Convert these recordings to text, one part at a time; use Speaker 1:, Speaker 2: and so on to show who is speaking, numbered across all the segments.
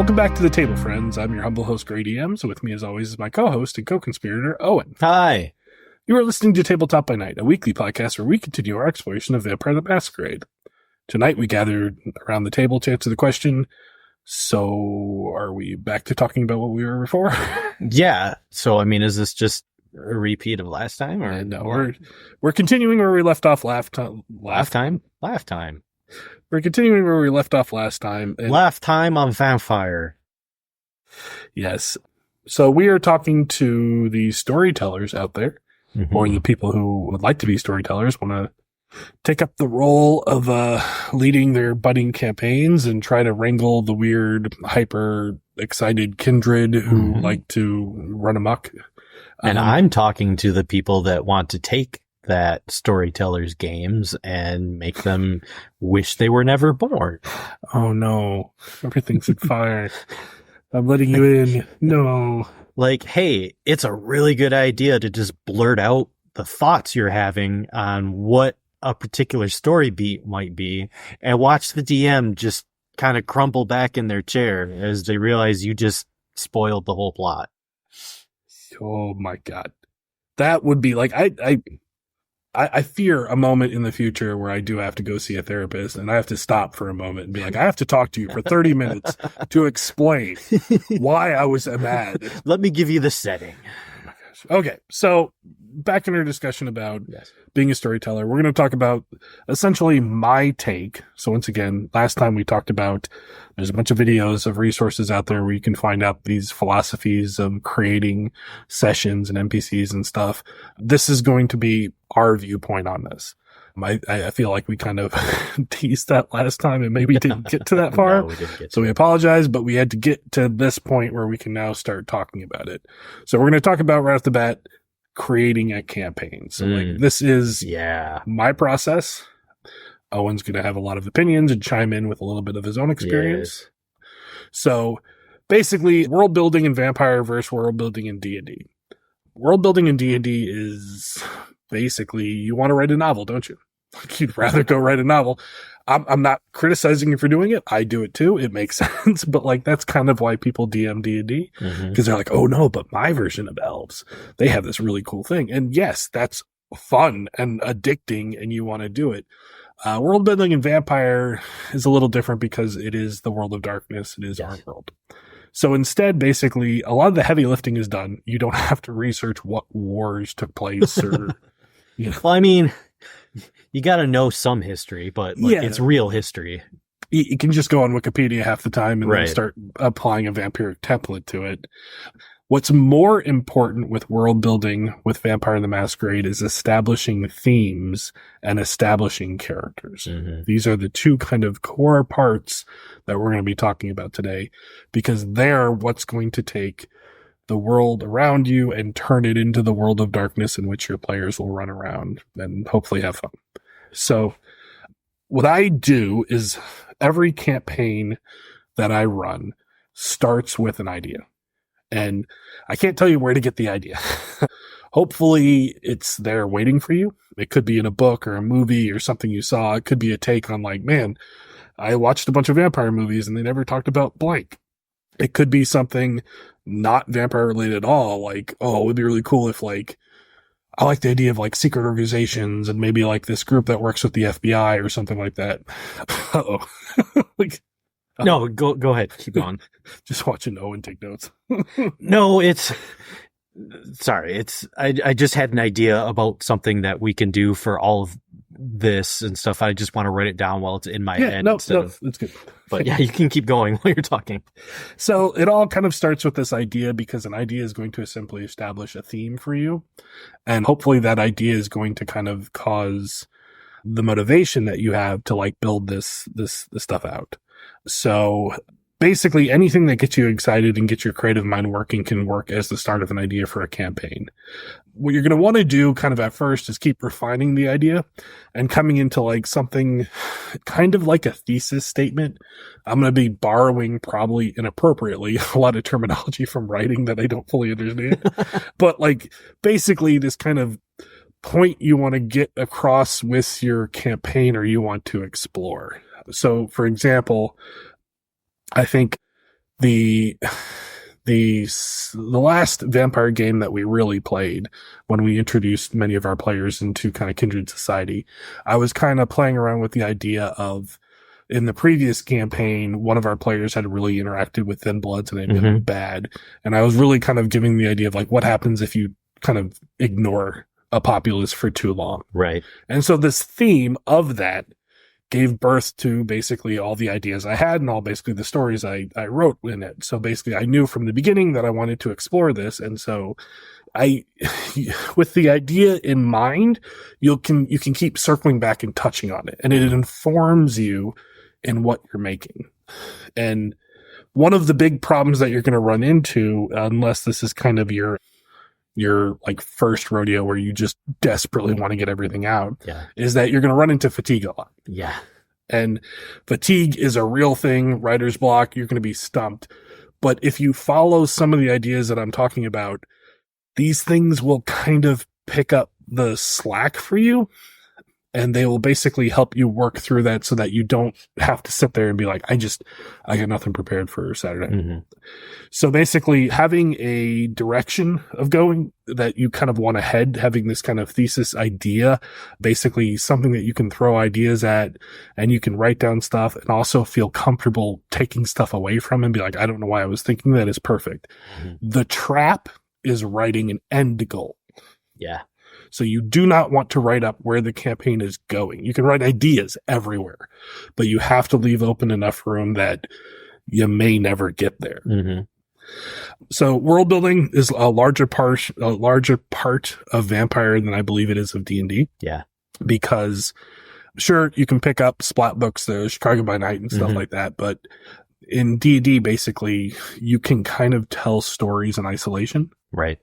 Speaker 1: Welcome back to the table, friends. I'm your humble host, GreyDMs. So with me, as always, is my co-host and co-conspirator, Owen.
Speaker 2: Hi.
Speaker 1: You are listening to Tabletop by Night, a weekly podcast where we continue our exploration of Vampire the Masquerade. Tonight, we gathered around the table to answer the question, so are we back to talking about what we were before?
Speaker 2: Yeah. So, I mean, is this just a repeat of last time? Or
Speaker 1: No, we're continuing where we left off last time. We're continuing where we left off last time.
Speaker 2: Last time on Vampire.
Speaker 1: Yes. So we are talking to the storytellers out there, or the people who would like to be storytellers, want to take up the role of leading their budding campaigns and try to wrangle the weird, hyper excited kindred who like to run amok.
Speaker 2: And I'm talking to the people that want to take that storytellers games and make them wish they were never born.
Speaker 1: Oh no, everything's on fire. I'm letting you in. No.
Speaker 2: Like, hey, it's a really good idea to just blurt out the thoughts you're having on what a particular story beat might be and watch the DM just kind of crumple back in their chair as they realize you just spoiled the whole plot.
Speaker 1: Oh my God. That would be like, I fear a moment in the future where I do have to go see a therapist and I have to stop for a moment and be like, I have to talk to you for 30 minutes to explain why I was mad.
Speaker 2: Let me give you the setting.
Speaker 1: Oh my gosh. Okay. So back in our discussion about being a storyteller, we're going to talk about essentially my take. So once again, last time we talked about there's a bunch of videos of resources out there where you can find out these philosophies of creating sessions and NPCs and stuff. This is going to be our viewpoint on this. I feel like we kind of teased that last time and maybe didn't get to that far.
Speaker 2: No, we didn't get
Speaker 1: so we apologize, but we had to get to this point where we can now start talking about it. So we're going to talk about right off the bat creating a campaign. So like this is my process. Owen's going to have a lot of opinions and chime in with a little bit of his own experience. Yes. So basically world building in Vampire versus world building in D&D. World building in D&D is basically you want to write a novel, don't you? Like you'd rather go write a novel. I'm not criticizing you for doing it. I do it too. It makes sense. But like, that's kind of why people DM D&D because they're like, oh no, but my version of elves, they have this really cool thing. And yes, that's fun and addicting and you want to do it. World building in Vampire is a little different because it is the world of darkness. It is our world. So instead, basically, a lot of the heavy lifting is done. You don't have to research what wars took place or, you know.
Speaker 2: Well, I mean, you got to know some history, but like, it's real history.
Speaker 1: You can just go on Wikipedia half the time and then start applying a vampiric template to it. What's more important with world building with Vampire the Masquerade is establishing themes and establishing characters. These are the two kind of core parts that we're going to be talking about today because they're what's going to take the world around you and turn it into the world of darkness in which your players will run around and hopefully have fun. So what I do is every campaign that I run starts with an idea. And I can't tell you where to get the idea. Hopefully it's there waiting for you. It could be in a book or a movie or something you saw. It could be a take on like, man, I watched a bunch of vampire movies and they never talked about blank. It could be something not vampire related at all. Like, oh, it would be really cool if like, I like the idea of like secret organizations and maybe like this group that works with the FBI or something like that. Uh-oh. Like,
Speaker 2: no, go ahead. Keep going.
Speaker 1: Just watching Owen take notes.
Speaker 2: No, I just had an idea about something that we can do for all of this and stuff. I just want to write it down while it's in my head.
Speaker 1: No, that's good.
Speaker 2: But yeah, you can keep going while you're talking.
Speaker 1: So it all kind of starts with this idea because an idea is going to simply establish a theme for you. And hopefully that idea is going to kind of cause the motivation that you have to like build this stuff out. So basically anything that gets you excited and gets your creative mind working can work as the start of an idea for a campaign. What you're going to want to do kind of at first is keep refining the idea and coming into like something kind of like a thesis statement. I'm going to be borrowing probably inappropriately a lot of terminology from writing that I don't fully understand, but like basically this kind of point you want to get across with your campaign or you want to explore. So for example, I think the last vampire game that we really played, when we introduced many of our players into kind of Kindred Society, I was kind of playing around with the idea of, in the previous campaign, one of our players had really interacted with Thin Bloods and it had been bad. And I was really kind of giving the idea of like, what happens if you kind of ignore a populace for too long?
Speaker 2: Right.
Speaker 1: And so this theme of that gave birth to basically all the ideas I had and all basically the stories I wrote in it. So basically I knew from the beginning that I wanted to explore this. And so with the idea in mind, you can keep circling back and touching on it, and it informs you in what you're making. And one of the big problems that you're going to run into, unless this is kind of your like first rodeo where you just desperately want to get everything out, is that you're going to run into fatigue a lot.
Speaker 2: Yeah.
Speaker 1: And fatigue is a real thing. Writer's block, you're going to be stumped. But if you follow some of the ideas that I'm talking about, these things will kind of pick up the slack for you, and they will basically help you work through that so that you don't have to sit there and be like, I got nothing prepared for Saturday. So basically having a direction of going that you kind of want to head, having this kind of thesis idea, basically something that you can throw ideas at and you can write down stuff and also feel comfortable taking stuff away from and be like, I don't know why I was thinking that, is perfect. The trap is writing an end goal.
Speaker 2: Yeah.
Speaker 1: So you do not want to write up where the campaign is going. You can write ideas everywhere, but you have to leave open enough room that you may never get there. So world building is a larger part of Vampire than I believe it is of D&D.
Speaker 2: Yeah.
Speaker 1: Because sure, you can pick up splat books, the Chicago by Night and stuff like that, but in D&D, basically, you can kind of tell stories in isolation.
Speaker 2: Right.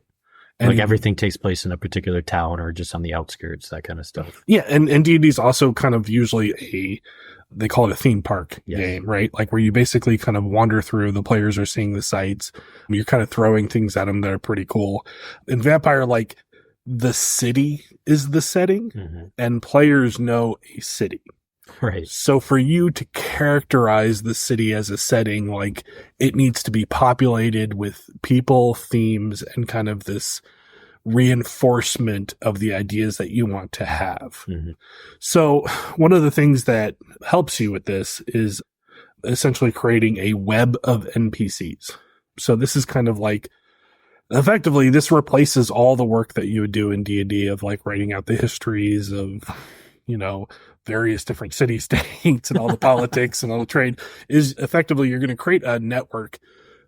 Speaker 1: And
Speaker 2: like everything takes place in a particular town or just on the outskirts, that kind of stuff.
Speaker 1: Yeah, and D&D is also kind of usually they call it a theme park game, right? Like where you basically kind of wander through, the players are seeing the sights, you're kind of throwing things at them that are pretty cool. In Vampire, like the city is the setting, and players know a city.
Speaker 2: Right.
Speaker 1: So for you to characterize the city as a setting, like it needs to be populated with people, themes, and kind of this reinforcement of the ideas that you want to have. So one of the things that helps you with this is essentially creating a web of NPCs. So this is kind of like, effectively, this replaces all the work that you would do in D&D of like writing out the histories of, various different city-states and all the politics and all the trade. Is effectively you're going to create a network.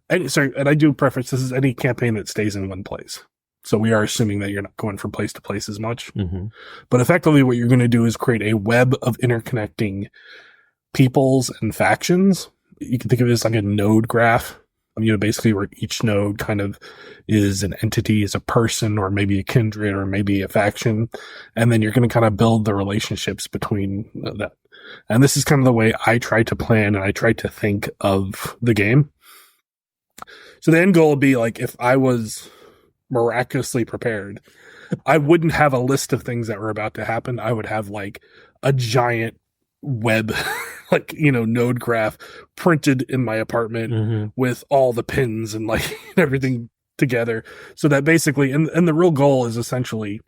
Speaker 1: And I do preference this is any campaign that stays in one place. So we are assuming that you're not going from place to place as much. But effectively what you're going to do is create a web of interconnecting peoples and factions. You can think of it as like a node graph. Basically where each node kind of is an entity, is a person or maybe a kindred or maybe a faction. And then you're going to kind of build the relationships between that. And this is kind of the way I try to plan and I try to think of the game. So the end goal would be like, if I was miraculously prepared, I wouldn't have a list of things that were about to happen. I would have like a giant web node graph printed in my apartment with all the pins and like everything together, so that basically and the real goal is essentially,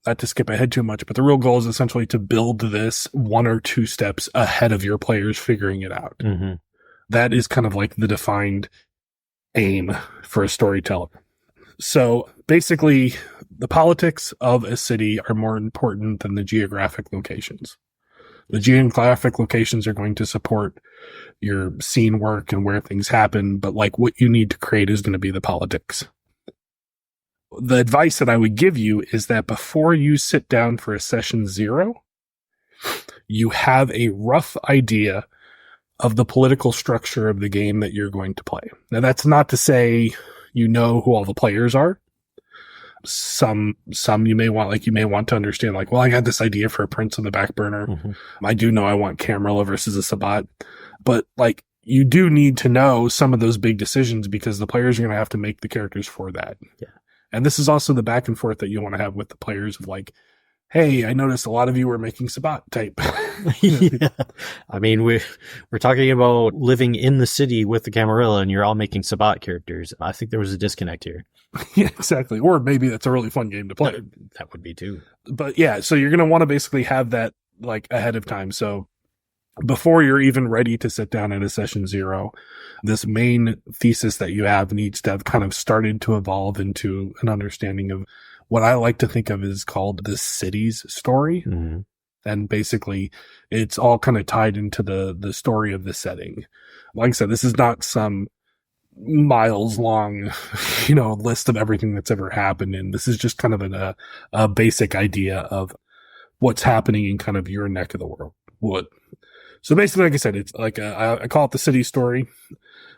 Speaker 1: not to skip ahead too much, but the real goal is essentially to build this 1 or 2 steps ahead of your players figuring it out. That is kind of like the defined aim for a storyteller. So basically the politics of a city are more important than the geographic locations. The geographic locations are going to support your scene work and where things happen, but like what you need to create is going to be the politics. The advice that I would give you is that before you sit down for a session 0, you have a rough idea of the political structure of the game that you're going to play. Now that's not to say you know who all the players are. Some you may want to understand, like, well, I got this idea for a prince on the back burner. I do know I want Camarilla versus a Sabbat, but like you do need to know some of those big decisions because the players are going to have to make the characters for that. And this is also the back and forth that you want to have with the players of like, hey, I noticed a lot of you were making Sabbat type.
Speaker 2: Yeah. I mean, we're talking about living in the city with the Camarilla, and you're all making Sabbat characters. I think there was a disconnect here.
Speaker 1: Yeah, exactly. Or maybe that's a really fun game to play.
Speaker 2: That would be too.
Speaker 1: But yeah, so you're going to want to basically have that like ahead of time. So before you're even ready to sit down at a session 0, this main thesis that you have needs to have kind of started to evolve into an understanding of what I like to think of as called the city's story.
Speaker 2: Mm-hmm.
Speaker 1: And basically it's all kind of tied into the story of the setting. Like I said, this is not some miles long, list of everything that's ever happened. And this is just kind of a basic idea of what's happening in kind of your neck of the world. So basically, like I said, it's like I call it the city story.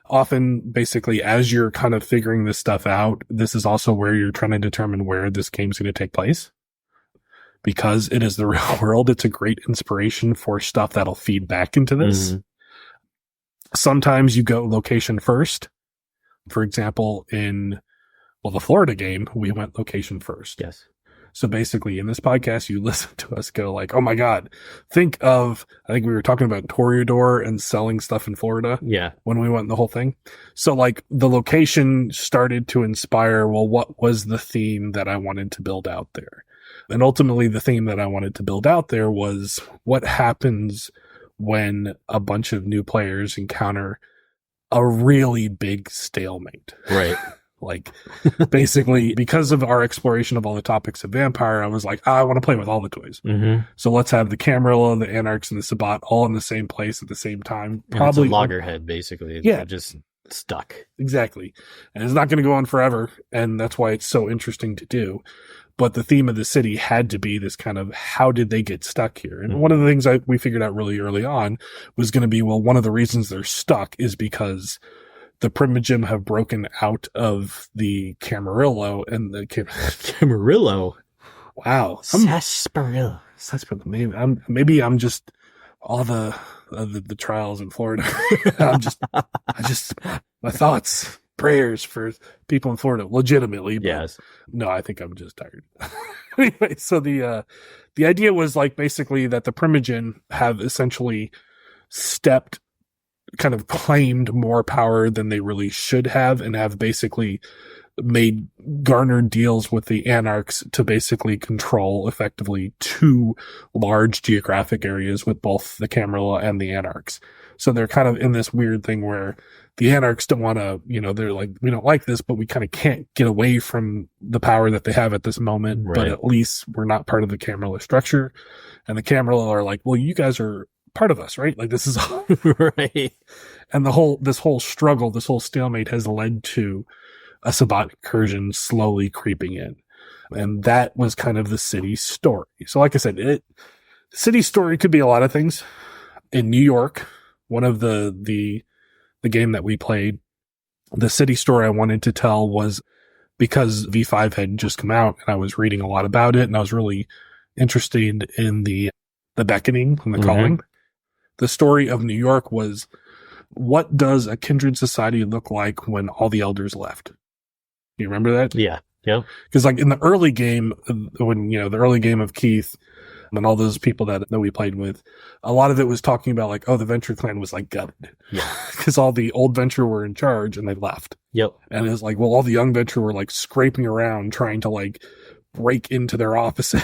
Speaker 1: Often, basically, as you're kind of figuring this stuff out, this is also where you're trying to determine where this game's going to take place. Because it is the real world, it's a great inspiration for stuff that'll feed back into this. Mm-hmm. Sometimes you go location first. For example, in the Florida game, we went location first.
Speaker 2: Yes.
Speaker 1: So basically, in this podcast, you listen to us go like, oh my God, think of, I think we were talking about Toreador and selling stuff in Florida.
Speaker 2: Yeah.
Speaker 1: When we went the whole thing. So like the location started to inspire, well, what was the theme that I wanted to build out there? And ultimately, the theme that I wanted to build out there was what happens when a bunch of new players encounter a really big stalemate.
Speaker 2: Right.
Speaker 1: Like, basically, because of our exploration of all the topics of Vampire, I was like, I want to play with all the toys.
Speaker 2: Mm-hmm.
Speaker 1: So let's have the Camarilla, the Anarchs, and the Sabbat all in the same place at the same time.
Speaker 2: Probably it's a loggerhead, basically.
Speaker 1: Yeah.
Speaker 2: Just stuck.
Speaker 1: Exactly. And it's not going to go on forever. And that's why it's so interesting to do. But the theme of the city had to be this kind of, how did they get stuck here? And one of the things we figured out really early on was going to be, well, one of the reasons they're stuck is because the Primigem have broken out of the Camarillo and the
Speaker 2: Camarillo.
Speaker 1: Wow.
Speaker 2: Sarsaparilla.
Speaker 1: Maybe I'm just all the trials in Florida. My thoughts, prayers for people in Florida, legitimately. But
Speaker 2: yes.
Speaker 1: No, I think I'm just tired. Anyway, so the idea was like basically that the Primigem have essentially kind of claimed more power than they really should have, and have basically garnered deals with the Anarchs to basically control effectively 2 large geographic areas with both the Camarilla and the Anarchs. So they're kind of in this weird thing where the Anarchs don't want to, they're like, we don't like this, but we kind of can't get away from the power that they have at this moment. Right. But at least we're not part of the Camarilla structure. And the Camarilla are like, well, you guys are part of us, right? Like this is
Speaker 2: right.
Speaker 1: And this whole struggle, this whole stalemate has led to a Sabbat incursion slowly creeping in. And that was kind of the city story. So like I said, city story could be a lot of things. In New York, one of the game that we played, the city story I wanted to tell was because V5 had just come out and I was reading a lot about it and I was really interested in the beckoning and the calling. The story of New York was, what does a kindred society look like when all the elders left? You remember that?
Speaker 2: Yeah. Yeah.
Speaker 1: Because like in the early game, when, the early game of Keith and all those people that we played with, a lot of it was talking about like, oh, the Venture clan was like gutted.
Speaker 2: Yeah.
Speaker 1: Because all the old Venture were in charge and they left.
Speaker 2: Yep.
Speaker 1: And it was like, well, all the young Venture were like scraping around trying to like break into their offices,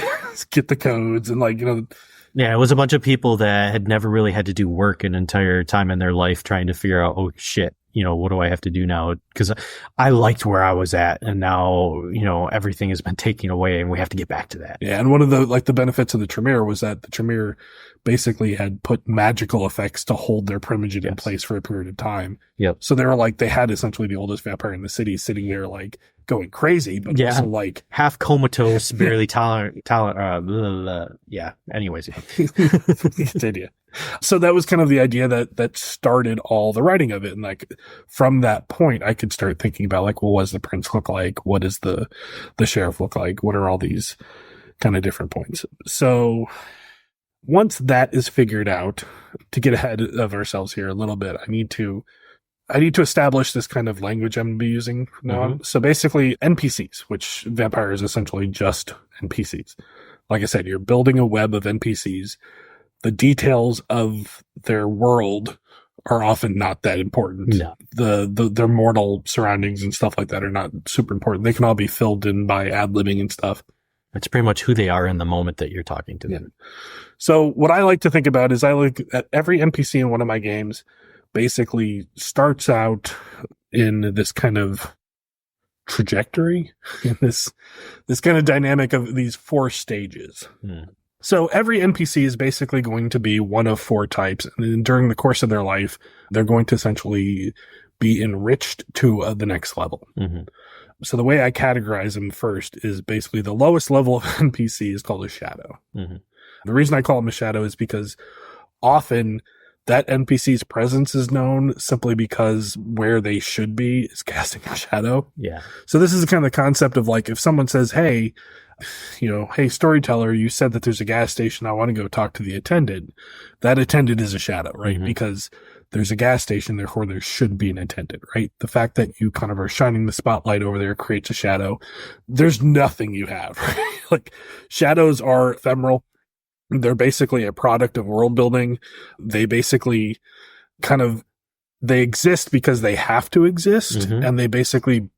Speaker 1: get the codes and like,
Speaker 2: Yeah, it was a bunch of people that had never really had to do work an entire time in their life trying to figure out, oh shit, what do I have to do now? Because I liked where I was at and now, everything has been taken away and we have to get back to that.
Speaker 1: Yeah. And one of the benefits of the Tremere was that the Tremere basically had put magical effects to hold their Primigem in place for a period of time.
Speaker 2: Yep.
Speaker 1: So they were like, they had essentially the oldest vampire in the city sitting there like going crazy, but also like
Speaker 2: half comatose, barely tolerant. Yeah. Anyways.
Speaker 1: Idea. So that was kind of the idea that started all the writing of it. And like from that point, I could start thinking about like, well, what does the prince look like? What does the sheriff look like? What are all these kind of different points? So once that is figured out, to get ahead of ourselves here a little bit, I need to establish this kind of language I'm going to be using from now on. So basically NPCs, which Vampire is essentially just NPCs. like I said, you're building a web of NPCs. The details of their world are often not that important.
Speaker 2: No.
Speaker 1: Their mortal surroundings and stuff like that are not super important. They can all be filled in by ad-libbing and stuff.
Speaker 2: It's pretty much who they are in the moment that you're talking to them.
Speaker 1: So what I like to think about is I like at every NPC in one of my games basically starts out in this kind of trajectory, in this kind of dynamic of these 4 stages. So every NPC is basically going to be one of 4 types. And then during the course of their life, they're going to essentially be enriched to the next level. So the way I categorize them first is basically the lowest level of NPC is called a shadow. The reason I call them a shadow is because often that NPC's presence is known simply because where they should be is casting a shadow.
Speaker 2: Yeah.
Speaker 1: So this is kind of the concept of like, if someone says, hey, hey, storyteller, you said that there's a gas station. I want to go talk to the attendant. That attendant is a shadow, right? Because there's a gas station, therefore there should be an attendant, right? The fact that you kind of are shining the spotlight over there creates a shadow. There's nothing you have, right? Like, shadows are ephemeral. They're basically a product of world building. They basically they exist because they have to exist, and they basically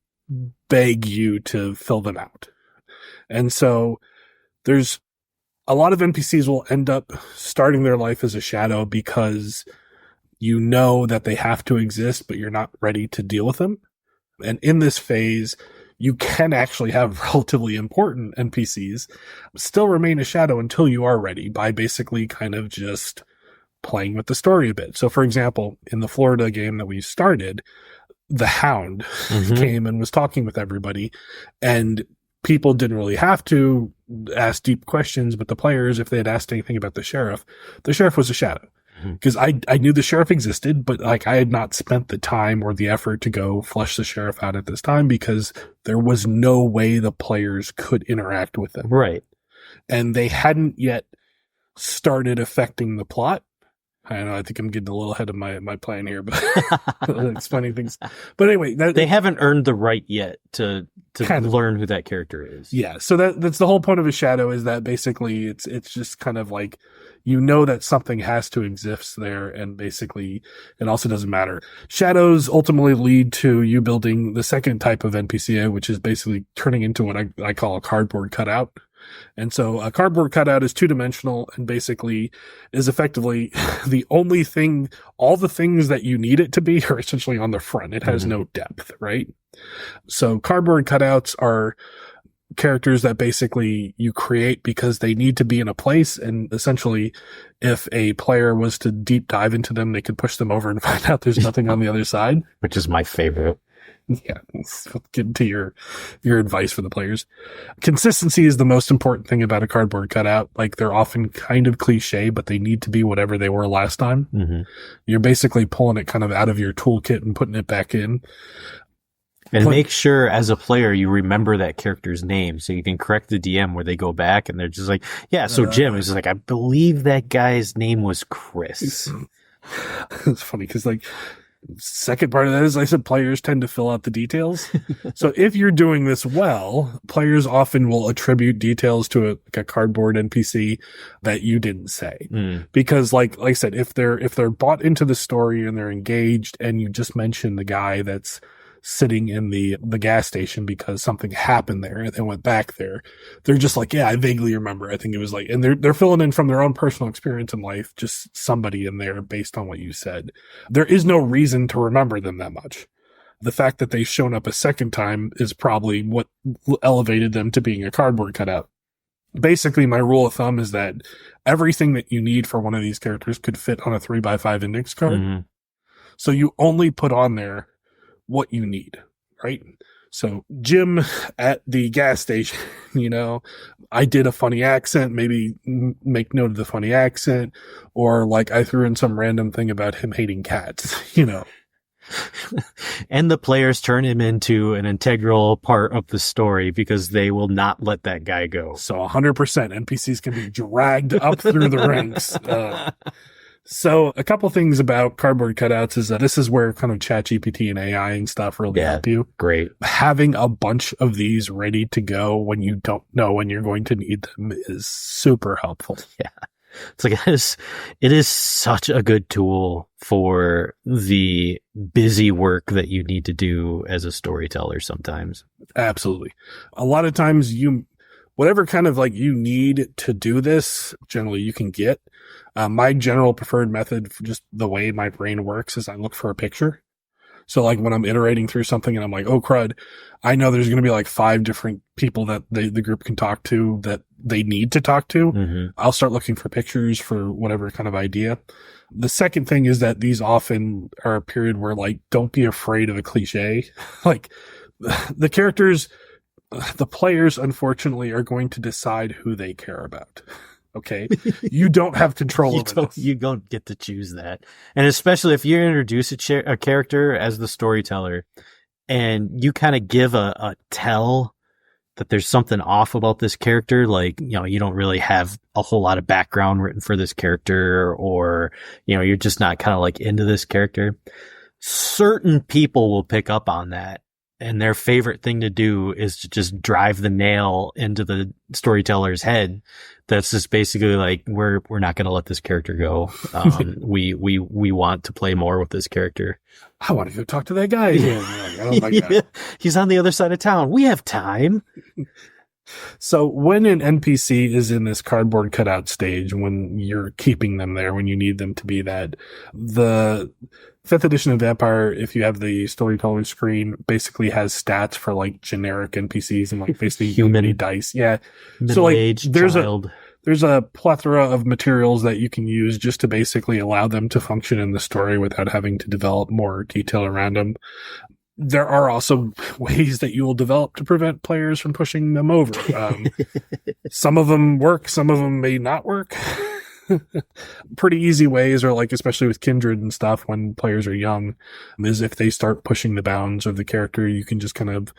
Speaker 1: beg you to fill them out. And so there's a lot of NPCs will end up starting their life as a shadow because you know that they have to exist, but you're not ready to deal with them. And in this phase, you can actually have relatively important NPCs still remain a shadow until you are ready by basically kind of just playing with the story a bit. So for example, in the Florida game that we started, the Hound came and was talking with everybody, and people didn't really have to ask deep questions, but the players, if they had asked anything about the sheriff was a shadow. Because I knew the sheriff existed, but like I had not spent the time or the effort to go flush the sheriff out at this time because there was no way the players could interact with them.
Speaker 2: Right.
Speaker 1: And they hadn't yet started affecting the plot. I don't know, I think I'm getting a little ahead of my plan here, but explaining things. But anyway,
Speaker 2: they haven't earned the right yet to learn who that character is.
Speaker 1: Yeah. So that's the whole point of a shadow, is that basically it's just kind of like, you know that something has to exist there, and basically it also doesn't matter. Shadows ultimately lead to you building the second type of NPC, which is basically turning into what I call a cardboard cutout. And so a cardboard cutout is 2-dimensional and basically is effectively the only thing, all the things that you need it to be are essentially on the front. It has no depth, right? So cardboard cutouts are characters that basically you create because they need to be in a place, and essentially if a player was to deep dive into them, they could push them over and find out there's nothing on the other side.
Speaker 2: Which is my favorite.
Speaker 1: Yeah, let's get into your advice for the players. Consistency is the most important thing about a cardboard cutout. Like, they're often kind of cliche, but they need to be whatever they were last time. You're basically pulling it kind of out of your toolkit and putting it back in.
Speaker 2: And make sure as a player you remember that character's name so you can correct the DM where they go back and they're just like, yeah, so Jim is just like, I believe that guy's name was Chris.
Speaker 1: It's funny because like, second part of that is I said players tend to fill out the details. So if you're doing this well, players often will attribute details to a cardboard NPC that you didn't say. Because like I said, if they're bought into the story and they're engaged, and you just mention the guy that's sitting in the gas station because something happened there and they went back there, they're just like, yeah, I vaguely remember. I think it was like, and they're filling in from their own personal experience in life, just somebody in there based on what you said. There is no reason to remember them that much. The fact that they've shown up a second time is probably what elevated them to being a cardboard cutout. Basically, my rule of thumb is that everything that you need for one of these characters could fit on a 3x5 index card. So you only put on there what you need, right? So Jim at the gas station, I did a funny accent, maybe make note of the funny accent, or like I threw in some random thing about him hating cats,
Speaker 2: And the players turn him into an integral part of the story because they will not let that guy go.
Speaker 1: So 100% NPCs can be dragged up through the ranks. So a couple things about cardboard cutouts is that this is where kind of ChatGPT and AI and stuff really help you.
Speaker 2: Great.
Speaker 1: Having a bunch of these ready to go when you don't know when you're going to need them is super helpful.
Speaker 2: Yeah. It's like it is such a good tool for the busy work that you need to do as a storyteller sometimes.
Speaker 1: Absolutely. A lot of times whatever kind of like you need to do this, generally you can get. My general preferred method for just the way my brain works is I look for a picture. So like when I'm iterating through something and I'm like, oh crud, I know there's going to be like 5 different people that the group can talk to that they need to talk to.
Speaker 2: Mm-hmm.
Speaker 1: I'll start looking for pictures for whatever kind of idea. The second thing is that these often are a period where like, don't be afraid of a cliche. Like the characters, the players, unfortunately, are going to decide who they care about. Okay. You don't have control over this.
Speaker 2: You don't get to choose that. And especially if you introduce a character as the storyteller and you kind of give a tell that there's something off about this character, like, you know, you don't really have a whole lot of background written for this character, or, you know, you're just not kind of like into this character. Certain people will pick up on that. And their favorite thing to do is to just drive the nail into the storyteller's head. That's just basically like, we're not going to let this character go. We want to play more with this character.
Speaker 1: I want to go talk to that guy again. Like, oh my God.
Speaker 2: He's on the other side of town. We have time.
Speaker 1: So when an NPC is in this cardboard cutout stage, when you're keeping them there, when you need them to be that, the 5th edition of Vampire, if you have the storyteller screen, basically has stats for like generic NPCs and like basically human dice. Yeah. So like there's a plethora of materials that you can use just to basically allow them to function in the story without having to develop more detail around them. There are also ways that you will develop to prevent players from pushing them over. Some of them work, some of them may not work. Pretty easy ways, or like, especially with Kindred and stuff, when players are young, is if they start pushing the bounds of the character, you can just kind of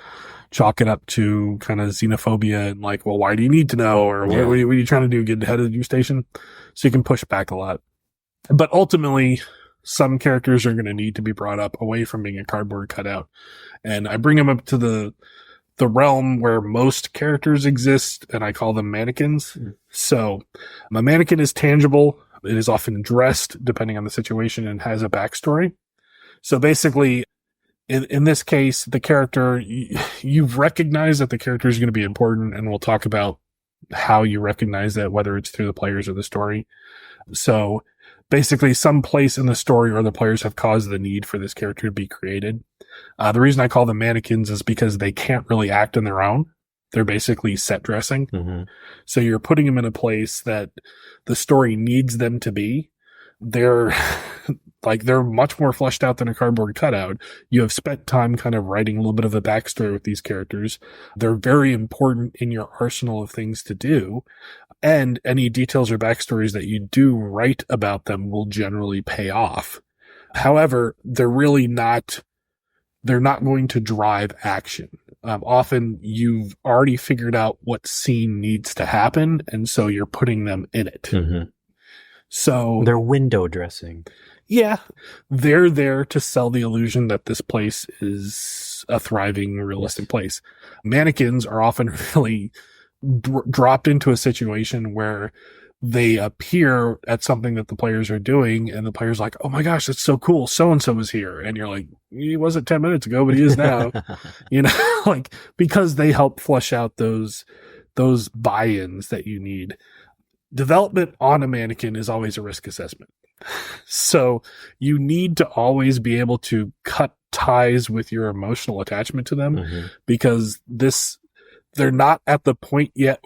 Speaker 1: chalk it up to kind of xenophobia and like, well, why do you need to know? Or what are you trying to do? Get ahead of your station? So you can push back a lot. But ultimately, some characters are going to need to be brought up away from being a cardboard cutout. And I bring them up to the realm where most characters exist, and I call them mannequins. So a mannequin is tangible. It is often dressed, depending on the situation, and has a backstory. So basically, in this case, the character, you've recognized that the character is going to be important, and we'll talk about how you recognize that, whether it's through the players or the story. So basically, some place in the story or the players have caused the need for this character to be created. The reason I call them mannequins is because they can't really act on their own. They're basically set dressing. Mm-hmm. So you're putting them in a place that the story needs them to be. They're much more fleshed out than a cardboard cutout. You have spent time kind of writing a little bit of a backstory with these characters. They're very important in your arsenal of things to do. And any details or backstories that you do write about them will generally pay off. However, they're not going to drive action. Often you've already figured out what scene needs to happen, and so you're putting them in it. Mm-hmm. So
Speaker 2: they're window dressing.
Speaker 1: Yeah. They're there to sell the illusion that this place is a thriving, realistic place. Mannequins are often really dropped into a situation where they appear at something that the players are doing, and the player's like, oh my gosh, that's so cool. So-and-so is here. And you're like, he wasn't 10 minutes ago, but he is now. Like, because they help flush out those buy-ins that you need. Development on a mannequin is always a risk assessment. So you need to always be able to cut ties with your emotional attachment to them, mm-hmm. because they're not at the point yet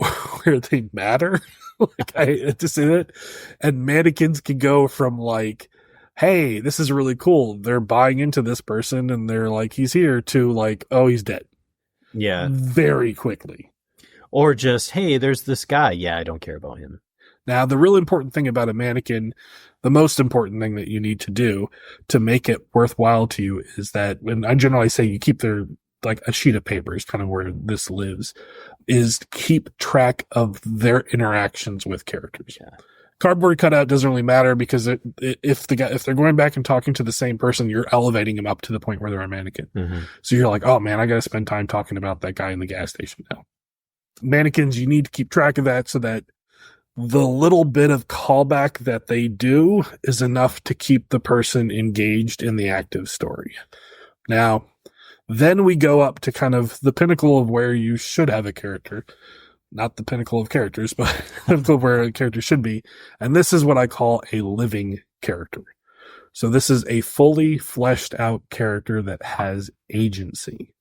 Speaker 1: where they matter. Like, I hate to say that. And mannequins can go from like, hey, this is really cool. They're buying into this person and they're like, he's here, to like, oh, he's dead.
Speaker 2: Yeah.
Speaker 1: Very quickly.
Speaker 2: Or just, hey, there's this guy. Yeah, I don't care about him.
Speaker 1: Now, the real important thing about a mannequin, the most important thing that you need to do to make it worthwhile to you, is that, when I generally say you keep their, like a sheet of paper is kind of where this lives, is keep track of their interactions with characters. Yeah. cardboard cutout doesn't really matter because if they're going back and talking to the same person, you're elevating them up to the point where they're a mannequin.
Speaker 2: Mm-hmm.
Speaker 1: So you're like, oh man, I got to spend time talking about that guy in the gas station now. Mannequins, you need to keep track of that so that the little bit of callback that they do is enough to keep the person engaged in the active story. Now, then we go up to kind of the pinnacle of where you should have a character. Not the pinnacle of characters, but pinnacle of where a character should be. And this is what I call a living character. So this is a fully fleshed out character that has agency.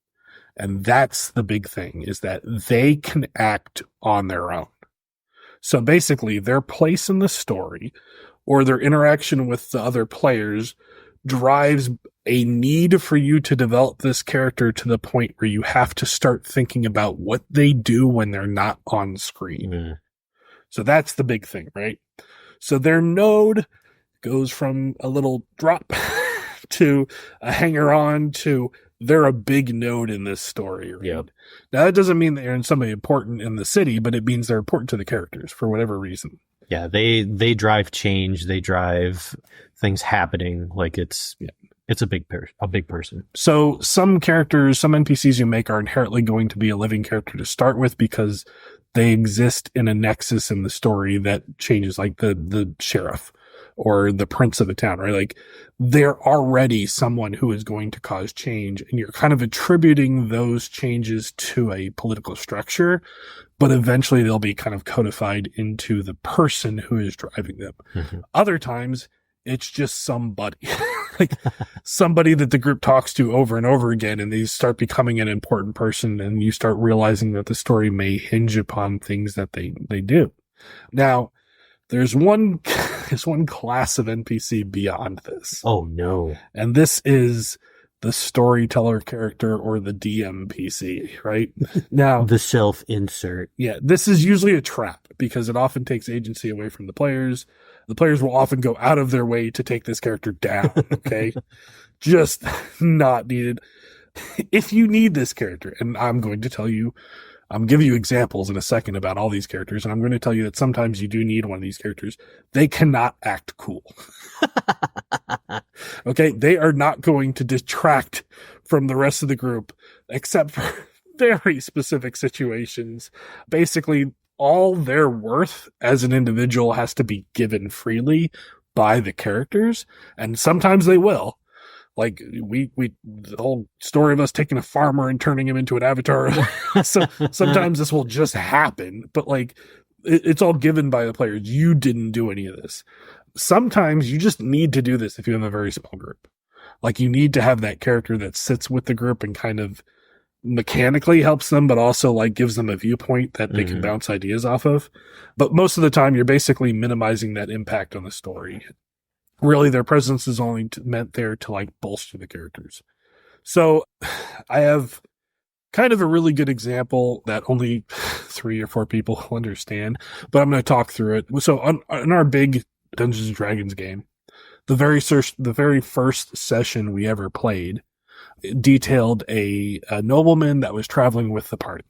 Speaker 1: And that's the big thing, is that they can act on their own. So basically, their place in the story or their interaction with the other players drives a need for you to develop this character to the point where you have to start thinking about what they do when they're not on screen.
Speaker 2: Mm.
Speaker 1: So that's the big thing, right? So their node goes from a little drop to a hanger-on to they're a big node in this story. Right?
Speaker 2: Yep.
Speaker 1: Now, that doesn't mean they're somebody important in the city, but it means they're important to the characters for whatever reason.
Speaker 2: Yeah, they drive change. They drive things happening. Like it's a big person.
Speaker 1: So some characters, some NPCs you make are inherently going to be a living character to start with because they exist in a nexus in the story that changes, like the sheriff or the prince of a town, right? Like they're already someone who is going to cause change, and you're kind of attributing those changes to a political structure, but eventually they'll be kind of codified into the person who is driving them. Mm-hmm. Other times it's just somebody, like somebody that the group talks to over and over again, and they start becoming an important person, and you start realizing that the story may hinge upon things that they do. Now, there's one class of NPC beyond this.
Speaker 2: Oh no.
Speaker 1: And this is the storyteller character or the DMPC, right? Now,
Speaker 2: the self-insert.
Speaker 1: Yeah, this is usually a trap because it often takes agency away from the players. The players will often go out of their way to take this character down, okay? Just not needed. If you need this character, and I'm going to tell you, I'm giving you examples in a second about all these characters, and I'm going to tell you that sometimes you do need one of these characters. They cannot act cool. Okay? They are not going to detract from the rest of the group, except for very specific situations. Basically, all their worth as an individual has to be given freely by the characters, and sometimes they will. Like the whole story of us taking a farmer and turning him into an avatar. So sometimes this will just happen, but like it's all given by the players. You didn't do any of this. Sometimes you just need to do this if you have a very small group. Like you need to have that character that sits with the group and kind of mechanically helps them, but also like gives them a viewpoint that they can bounce ideas off of. But most of the time you're basically minimizing that impact on the story. Really, their presence is only meant there to like bolster the characters. So I have kind of a really good example that only 3 or 4 people will understand, but I'm going to talk through it. So on our big Dungeons and Dragons game, the very first session we ever played detailed a nobleman that was traveling with the party.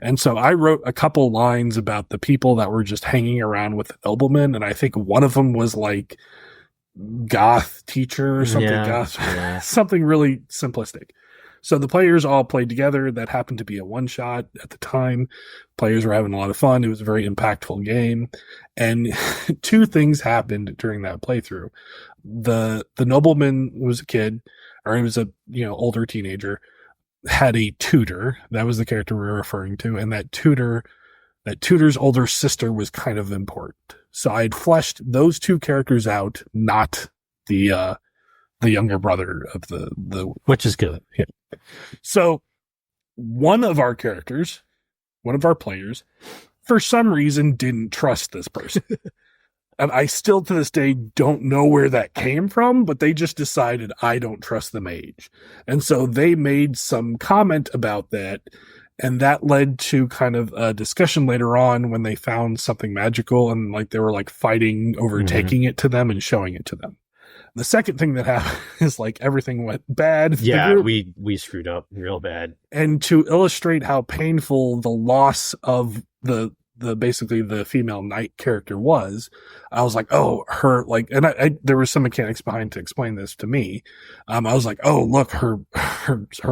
Speaker 1: And so I wrote a couple lines about the people that were just hanging around with the nobleman, and I think one of them was like goth teacher or something, something really simplistic. So the players all played together. That happened to be a one shot at the time. Players were having a lot of fun. It was a very impactful game. And 2 things happened during that playthrough. The nobleman was a kid, or he was a, older teenager, had a tutor. That was the character we were referring to. And that tutor's older sister was kind of important. So I had fleshed those 2 characters out, not the younger brother of the
Speaker 2: which is good.
Speaker 1: Yeah. So one of our players, for some reason didn't trust this person. And I still to this day don't know where that came from, but they just decided I don't trust the mage. And so they made some comment about that. And that led to kind of a discussion later on when they found something magical and like they were like fighting over taking it to them and showing it to them. The second thing that happened is like everything went bad.
Speaker 2: Yeah, we screwed up real bad.
Speaker 1: And to illustrate how painful the loss of the basically the female knight character was, I was like, oh, her, like, and I there was some mechanics behind to explain this to me. I was like, oh, look, her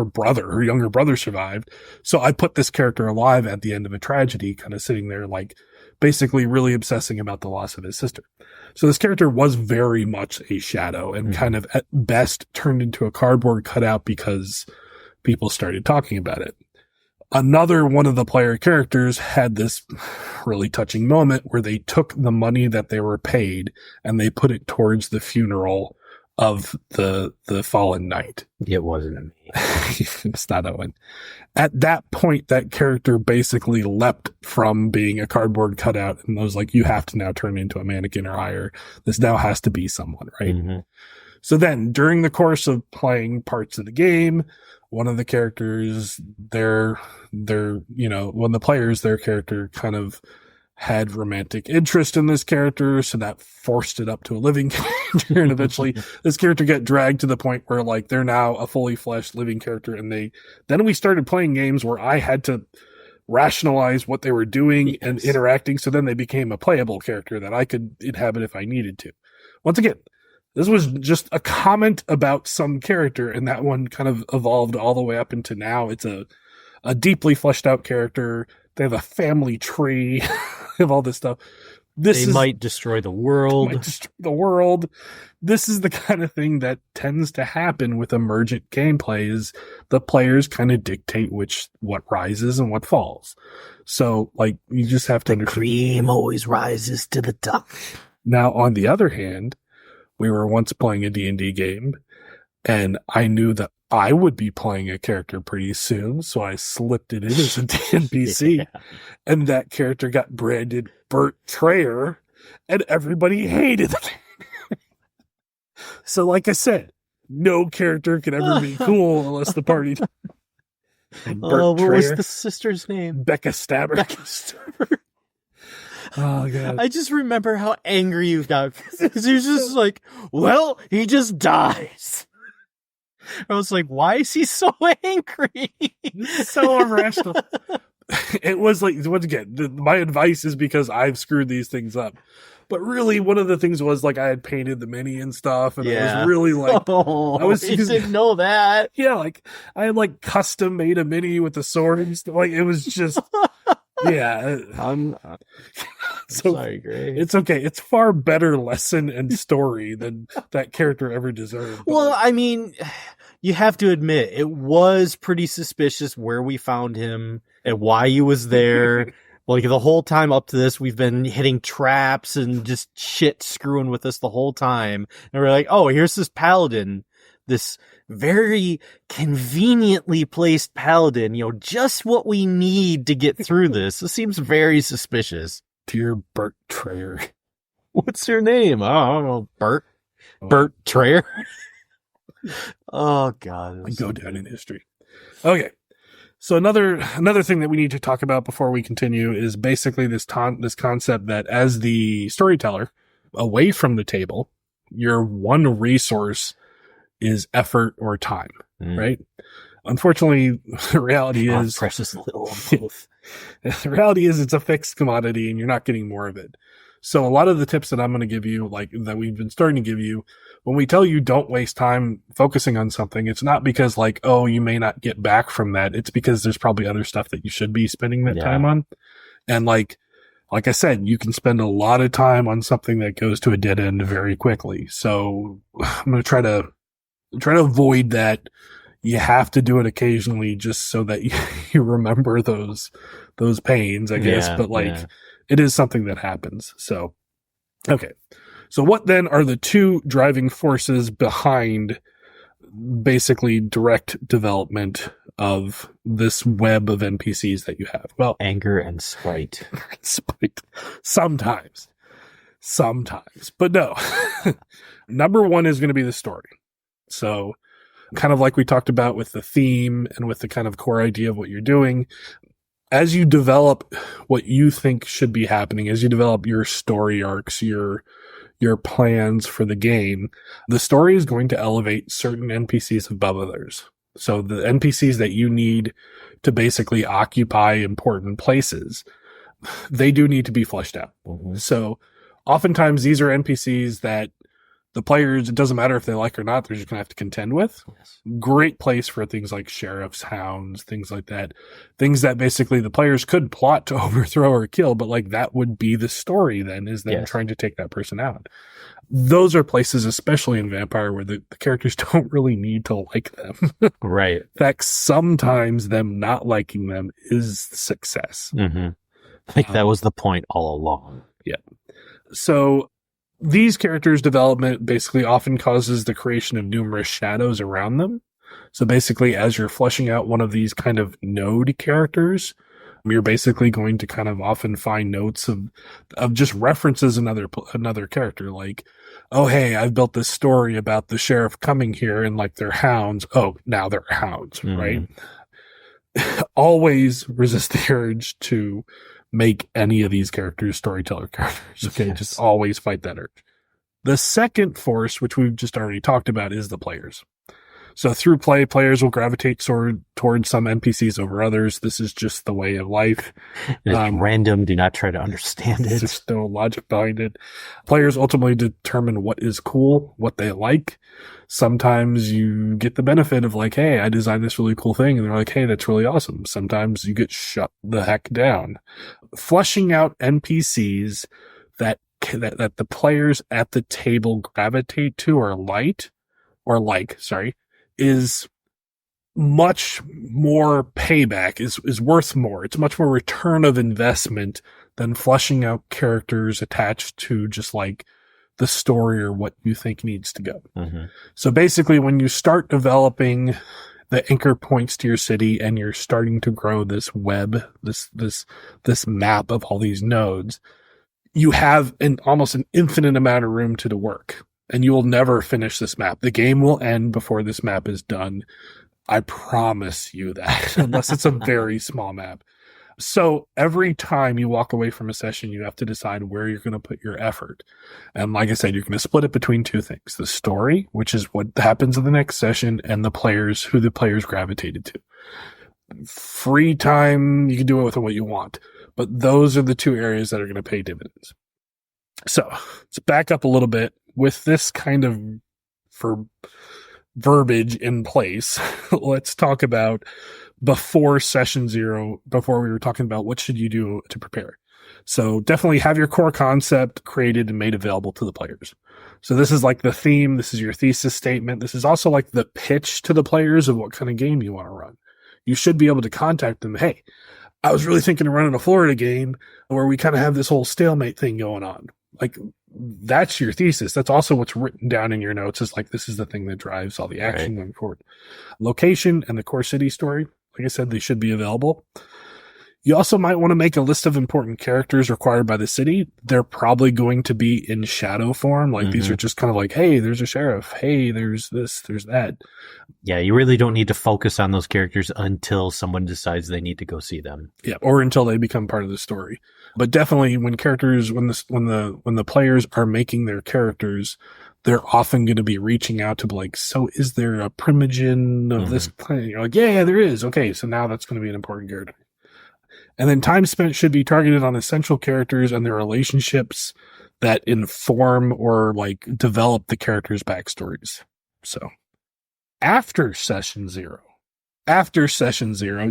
Speaker 1: brother, her younger brother survived. So I put this character alive at the end of a tragedy, kind of sitting there, like, basically really obsessing about the loss of his sister. So this character was very much a shadow and kind of at best turned into a cardboard cutout because people started talking about it. Another one of the player characters had this really touching moment where they took the money that they were paid and they put it towards the funeral of the fallen knight.
Speaker 2: It wasn't me.
Speaker 1: It's not Owen. At that point, that character basically leapt from being a cardboard cutout and was like, you have to now turn into a mannequin or higher. This now has to be someone, right? Mm-hmm. So then during the course of playing parts of the game, one of the characters, their character kind of had romantic interest in this character, so that forced it up to a living character, and eventually this character got dragged to the point where, like, they're now a fully fleshed living character, and then we started playing games where I had to rationalize what they were doing and interacting, so then they became a playable character that I could inhabit if I needed to. Once again, this was just a comment about some character, and that one kind of evolved all the way up into now. It's a deeply fleshed out character. They have a family tree. They have all this stuff. They
Speaker 2: might destroy the world.
Speaker 1: This is the kind of thing that tends to happen with emergent gameplay, is the players kind of dictate what rises and what falls. So, like, you just have to understand.
Speaker 2: The cream always rises to the top.
Speaker 1: Now, on the other hand, we were once playing a D&D game, and I knew that I would be playing a character pretty soon, so I slipped it in as an NPC, and that character got branded Bert Trayer, and everybody hated it. So, like I said, no character can ever be cool unless the party.
Speaker 2: What was the sister's name?
Speaker 1: Becca Stabber. Oh, God.
Speaker 2: I just remember how angry you got. Because he was just like, well, he just dies. I was like, why is he so angry?
Speaker 1: So irrational. It was like, once again, my advice is because I've screwed these things up. But really, one of the things was, like, I had painted the mini and stuff, and I was really like,
Speaker 2: you didn't know that.
Speaker 1: Yeah, like, I had, like, custom made a mini with the sword and stuff. Like, it was just, yeah.
Speaker 2: I'm sorry, Gray.
Speaker 1: It's okay. It's far better lesson and story than that character ever deserved.
Speaker 2: Well, I mean, you have to admit, it was pretty suspicious where we found him and why he was there. Like, the whole time up to this, we've been hitting traps and just shit screwing with us the whole time. And we're like, oh, here's this paladin, this very conveniently placed paladin, just what we need to get through this. This seems very suspicious.
Speaker 1: Dear Bert Trayer.
Speaker 2: What's your name? Oh, I don't know, Bert. Bert Trayer. Oh, God.
Speaker 1: I go down in history. Okay. So another thing that we need to talk about before we continue is basically this concept that as the storyteller, away from the table, your one resource is effort or time, right? Unfortunately, the reality is
Speaker 2: precious little of both.
Speaker 1: The reality is it's a fixed commodity and you're not getting more of it. So a lot of the tips that I'm going to give you, like that we've been starting to give you, when we tell you don't waste time focusing on something, it's not because, like, oh, you may not get back from that. It's because there's probably other stuff that you should be spending that time on. And like I said, you can spend a lot of time on something that goes to a dead end very quickly. So I'm going to try to avoid that. You have to do it occasionally just so that you remember those pains, I guess. But it is something that happens. So, okay. So what then are the two driving forces behind basically direct development of this web of NPCs that you have? Well,
Speaker 2: anger and spite.
Speaker 1: Sometimes. But no. Number one is going to be the story. So kind of like we talked about with the theme and with the kind of core idea of what you're doing, as you develop what you think should be happening, as you develop your story arcs, your plans for the game, the story is going to elevate certain NPCs above others. So the NPCs that you need to basically occupy important places, they do need to be fleshed out.
Speaker 2: Mm-hmm.
Speaker 1: So oftentimes these are NPCs that the players, it doesn't matter if they like or not, they're just going to have to contend with.
Speaker 2: Yes.
Speaker 1: Great place for things like sheriffs, hounds, things like that. Things that basically the players could plot to overthrow or kill, but like that would be the story then, is them trying to take that person out. Those are places, especially in Vampire, where the characters don't really need to like them.
Speaker 2: Right.
Speaker 1: In fact, sometimes them not liking them is success.
Speaker 2: Mm-hmm. I think that was the point all along.
Speaker 1: Yeah. So these characters' development basically often causes the creation of numerous shadows around them. So basically, as you're fleshing out one of these kind of node characters, you're basically going to kind of often find notes of just references another character. Like, oh, hey, I've built this story about the sheriff coming here and like they're hounds. Oh, now they're hounds, right? Always resist the urge to make any of these characters storyteller characters. Okay.
Speaker 2: Yes.
Speaker 1: Just always fight that urge. The second force, which we've just already talked about, is the players. So through play, players will gravitate towards some NPCs over others. This is just the way of life.
Speaker 2: It's random. Do not try to understand it.
Speaker 1: There's no logic behind it. Players ultimately determine what is cool, what they like. Sometimes you get the benefit of like, hey, I designed this really cool thing. And they're like, hey, that's really awesome. Sometimes you get shut the heck down. Fleshing out NPCs that the players at the table gravitate to or like, is much more payback, is worth more. It's much more return of investment than fleshing out characters attached to just like the story or what you think needs to go.
Speaker 2: Mm-hmm.
Speaker 1: So basically, when you start developing the anchor points to your city and you're starting to grow this web, this map of all these nodes, you have almost an infinite amount of room to work. And you will never finish this map. The game will end before this map is done. I promise you that, unless it's a very small map. So every time you walk away from a session, you have to decide where you're going to put your effort. And like I said, you're going to split it between two things: the story, which is what happens in the next session, and the players, who the players gravitated to. Free time, you can do it with what you want, but those are the two areas that are going to pay dividends. So let's back up a little bit. With this kind of verbiage in place, let's talk about before session 0, before we were talking about what should you do to prepare. So definitely have your core concept created and made available to the players. So this is like the theme. This is your thesis statement. This is also like the pitch to the players of what kind of game you want to run. You should be able to contact them. Hey, I was really thinking of running a Florida game where we kind of have this whole stalemate thing going on. Like, that's your thesis. That's also what's written down in your notes, is like, this is the thing that drives all the action going forward. Location and the core city story, like I said, they should be available. You also might want to make a list of important characters required by the city. They're probably going to be in shadow form. Like, these are just kind of like, hey, there's a sheriff. Hey, there's this, there's that.
Speaker 2: Yeah, you really don't need to focus on those characters until someone decides they need to go see them.
Speaker 1: Yeah, or until they become part of the story. But definitely when the players are making their characters, they're often going to be reaching out to be like, so is there a primogen of this planet? You're like, yeah, there is. Okay, so now that's going to be an important character. And then time spent should be targeted on essential characters and their relationships that inform or like develop the characters' backstories. So after session 0, you're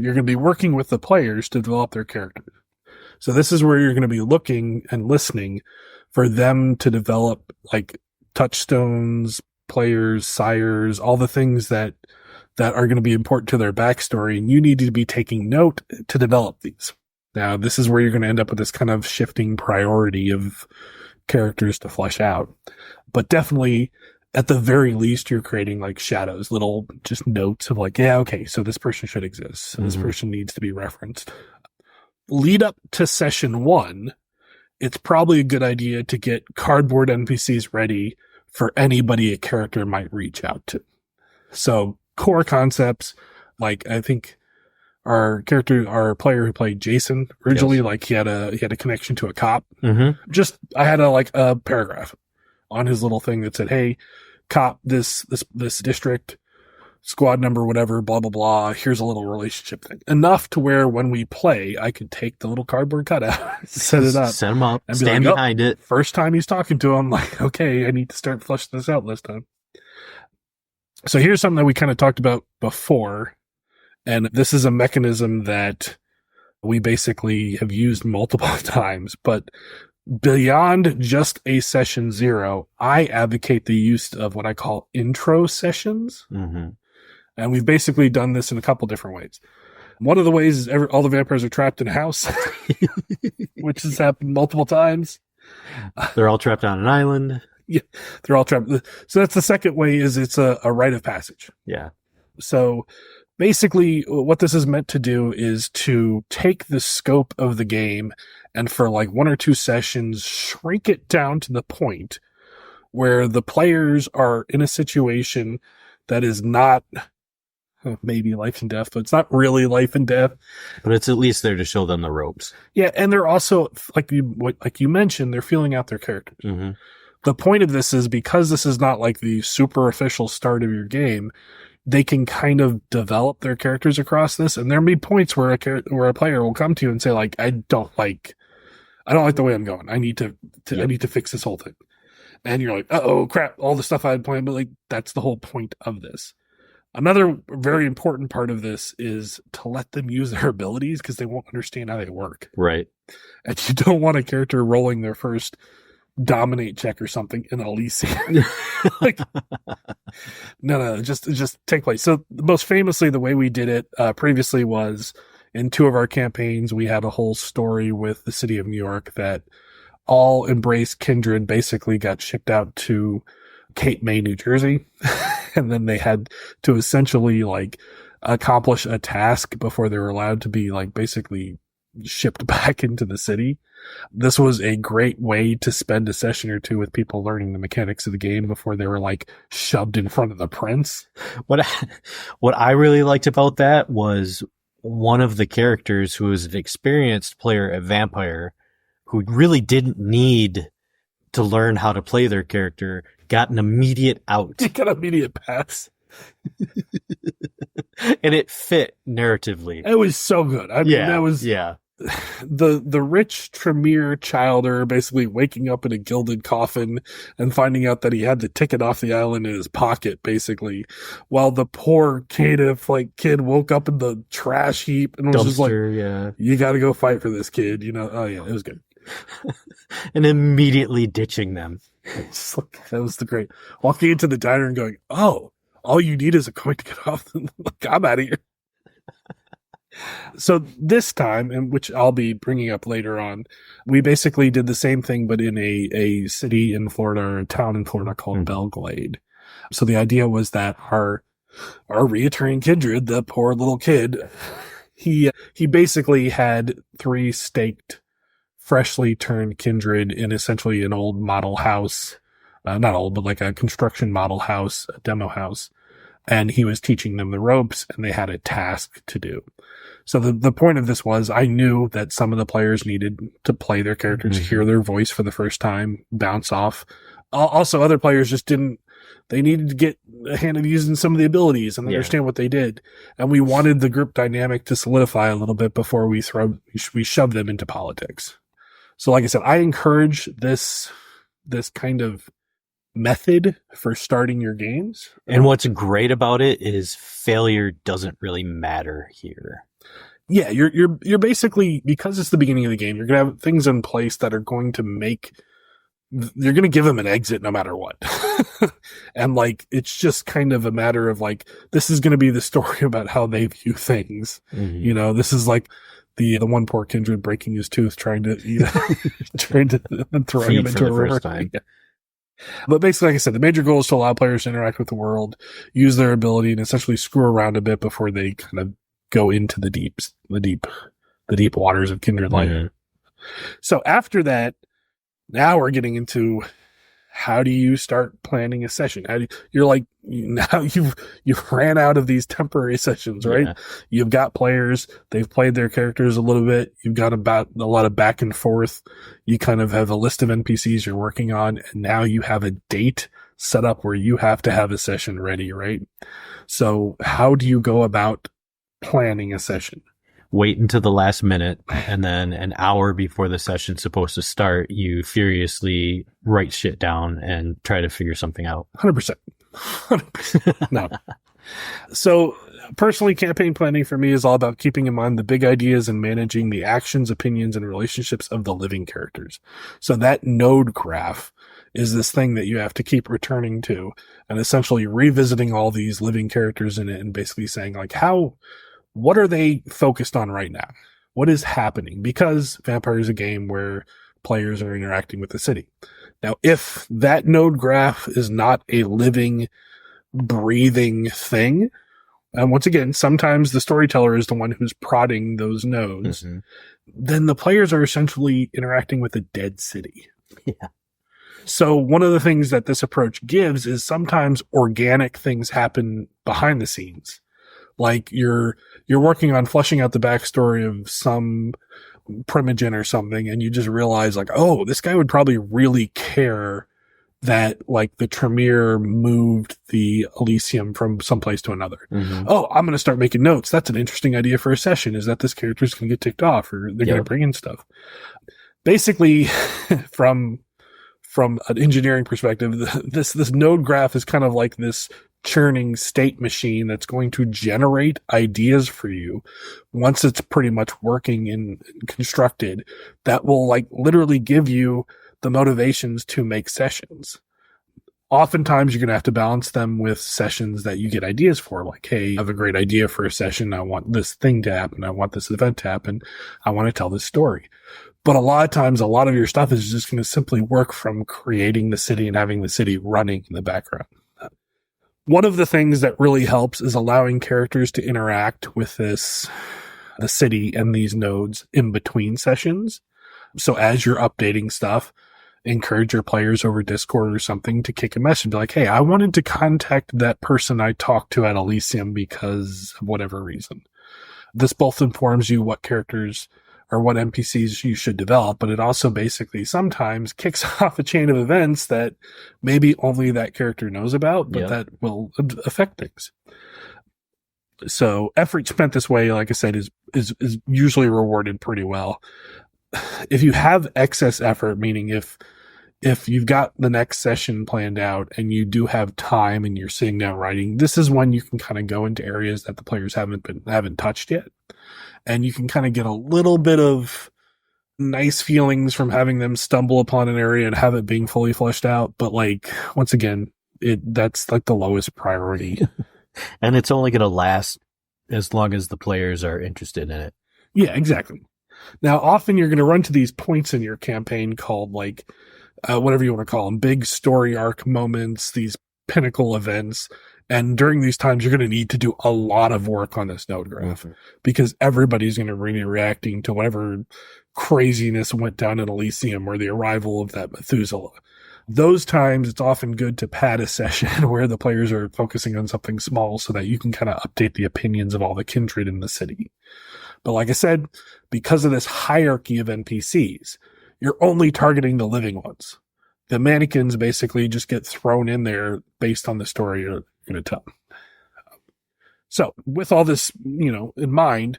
Speaker 1: going to be working with the players to develop their characters. So this is where you're going to be looking and listening for them to develop like touchstones, players, sires, all the things that are going to be important to their backstory. And you need to be taking note to develop these. Now, this is where you're going to end up with this kind of shifting priority of characters to flesh out. But definitely, at the very least, you're creating like shadows, little just notes of like, yeah, okay, so this person should exist. So this person needs to be referenced. Lead up to session 1, it's probably a good idea to get cardboard NPCs ready for anybody a character might reach out to. So core concepts, like I think our player who played Jason originally, like he had a connection to a cop. I had a paragraph on his little thing that said, hey, cop, this district, squad number, whatever, blah, blah, blah. Here's a little relationship thing. Enough to where when we play, I could take the little cardboard cutout, set it up.
Speaker 2: Set him up,
Speaker 1: and
Speaker 2: stand behind it.
Speaker 1: First time he's talking to him, like, okay, I need to start fleshing this out this time. So here's something that we kind of talked about before. And this is a mechanism that we basically have used multiple times, but beyond just a session 0, I advocate the use of what I call intro sessions.
Speaker 2: Mm-hmm.
Speaker 1: And we've basically done this in a couple different ways. One of the ways is all the vampires are trapped in a house, which has happened multiple times.
Speaker 2: They're all trapped on an island.
Speaker 1: Yeah, they're all trapped. So that's the second way, is it's a rite of passage.
Speaker 2: Yeah.
Speaker 1: So basically what this is meant to do is to take the scope of the game and for like 1 or 2 sessions, shrink it down to the point where the players are in a situation that is not maybe life and death, but it's not really life and death.
Speaker 2: But it's at least there to show them the ropes.
Speaker 1: Yeah, and they're also, like you mentioned, they're feeling out their characters.
Speaker 2: Mm-hmm.
Speaker 1: The point of this is, because this is not like the super official start of your game, they can kind of develop their characters across this. And there'll be points where a player will come to you and say, like, I don't like the way I'm going. I need to fix this whole thing. And you're like, oh crap, all the stuff I had planned, but like, that's the whole point of this. Another very important part of this is to let them use their abilities, because they won't understand how they work.
Speaker 2: Right.
Speaker 1: And you don't want a character rolling their first dominate check or something in Elysium. Like, no, just take place. So most famously, the way we did it previously was in 2 of our campaigns, we had a whole story with the city of New York that all embraced kindred basically got shipped out to Cape May, New Jersey. And then they had to essentially like accomplish a task before they were allowed to be like basically shipped back into the city. This was a great way to spend a session or 2 with people learning the mechanics of the game before they were like shoved in front of the prince.
Speaker 2: What I really liked about that was one of the characters who was an experienced player at Vampire, who really didn't need to learn how to play their character, got an immediate out.
Speaker 1: He got an immediate pass.
Speaker 2: And it fit narratively.
Speaker 1: It was so good. I mean, that was the rich Tremere Childer basically waking up in a gilded coffin and finding out that he had the ticket off the island in his pocket, basically, while the poor caitiff kid woke up in the trash heap and was just like, you got to go fight for this kid, you know. Oh yeah, it was good.
Speaker 2: And immediately ditching them.
Speaker 1: That was the great walking into the diner and going, oh, all you need is a coin to get off. I'm out of here. So this time, and which I'll be bringing up later on, we basically did the same thing, but in a city in Florida, or a town in Florida called Belglade. So the idea was that our reoccurring kindred, the poor little kid, he basically had 3 staked, freshly turned kindred in essentially an old model house, not old, but like a construction model house, a demo house. And he was teaching them the ropes, and they had a task to do. So the point of this was, I knew that some of the players needed to play their characters, hear their voice for the first time, bounce off. Also, other players just they needed to get a hand of using some of the abilities and understand what they did. And we wanted the group dynamic to solidify a little bit before we shove them into politics. So like I said, I encourage this kind of method for starting your games.
Speaker 2: And what's great about it is failure doesn't really matter here.
Speaker 1: Yeah, you're basically, because it's the beginning of the game, you're going to have things in place that are going to you're going to give them an exit no matter what. And like, it's just kind of a matter of like, this is going to be the story about how they view things. You know, this is like the one poor kindred breaking his tooth, trying to throw him into a river. Yeah. But basically, like I said, the major goal is to allow players to interact with the world, use their ability, and essentially screw around a bit before they kind of go into the deep waters of kindred life. So after that, now we're getting into, how do you start planning a session? Now you've ran out of these temporary sessions, right? Yeah. You've got players, they've played their characters a little bit. You've got about a lot of back and forth. You kind of have a list of NPCs you're working on, and now you have a date set up where you have to have a session ready, right? So how do you go about planning a session?
Speaker 2: Wait until the last minute, and then an hour before the session's supposed to start, you furiously write shit down and try to figure something out.
Speaker 1: 100%. 100%. No. So personally, campaign planning for me is all about keeping in mind the big ideas and managing the actions, opinions, and relationships of the living characters. So that node graph is this thing that you have to keep returning to and essentially revisiting all these living characters in it and basically saying like, what are they focused on right now? What is happening? Because Vampire is a game where players are interacting with the city. Now, if that node graph is not a living, breathing thing, and once again, sometimes the storyteller is the one who's prodding those nodes, then the players are essentially interacting with a dead city.
Speaker 2: Yeah.
Speaker 1: So one of the things that this approach gives is sometimes organic things happen behind the scenes. Like you're working on fleshing out the backstory of some primogen or something, and you just realize like, oh, this guy would probably really care that like the Tremere moved the Elysium from someplace to another. Oh, I'm going to start making notes. That's an interesting idea for a session, is that this character's going to get ticked off or they're going to bring in stuff. Basically, from an engineering perspective, this node graph is kind of like this churning state machine that's going to generate ideas for you once it's pretty much working and constructed, that will like literally give you the motivations to make sessions. Oftentimes you're going to have to balance them with sessions that you get ideas for, like, hey, I have a great idea for a session. I want this thing to happen. I want this event to happen. I want to tell this story. But a lot of times, a lot of your stuff is just going to simply work from creating the city and having the city running in the background. One of the things that really helps is allowing characters to interact with the city and these nodes in between sessions. So as you're updating stuff, encourage your players over Discord or something to kick a message, be like, hey, I wanted to contact that person I talked to at Elysium because of whatever reason. This both informs you what characters or what NPCs you should develop, but it also basically sometimes kicks off a chain of events that maybe only that character knows about, but that will affect things. So effort spent this way, like I said, is usually rewarded pretty well. If you have excess effort, meaning if you've got the next session planned out and you do have time and you're sitting down writing, this is when you can kind of go into areas that the players haven't touched yet. And you can kind of get a little bit of nice feelings from having them stumble upon an area and have it being fully fleshed out. But like, once again, that's like the lowest priority.
Speaker 2: And it's only going to last as long as the players are interested in it.
Speaker 1: Yeah, exactly. Now, often you're going to run to these points in your campaign called like, whatever you want to call them, big story arc moments, these pinnacle events. And during these times, you're going to need to do a lot of work on this node graph because everybody's going to be reacting to whatever craziness went down in Elysium or the arrival of that Methuselah. Those times, it's often good to pad a session where the players are focusing on something small so that you can kind of update the opinions of all the kindred in the city. But like I said, because of this hierarchy of NPCs, you're only targeting the living ones. The mannequins basically just get thrown in there based on the story you're going to tell. So with all this, in mind,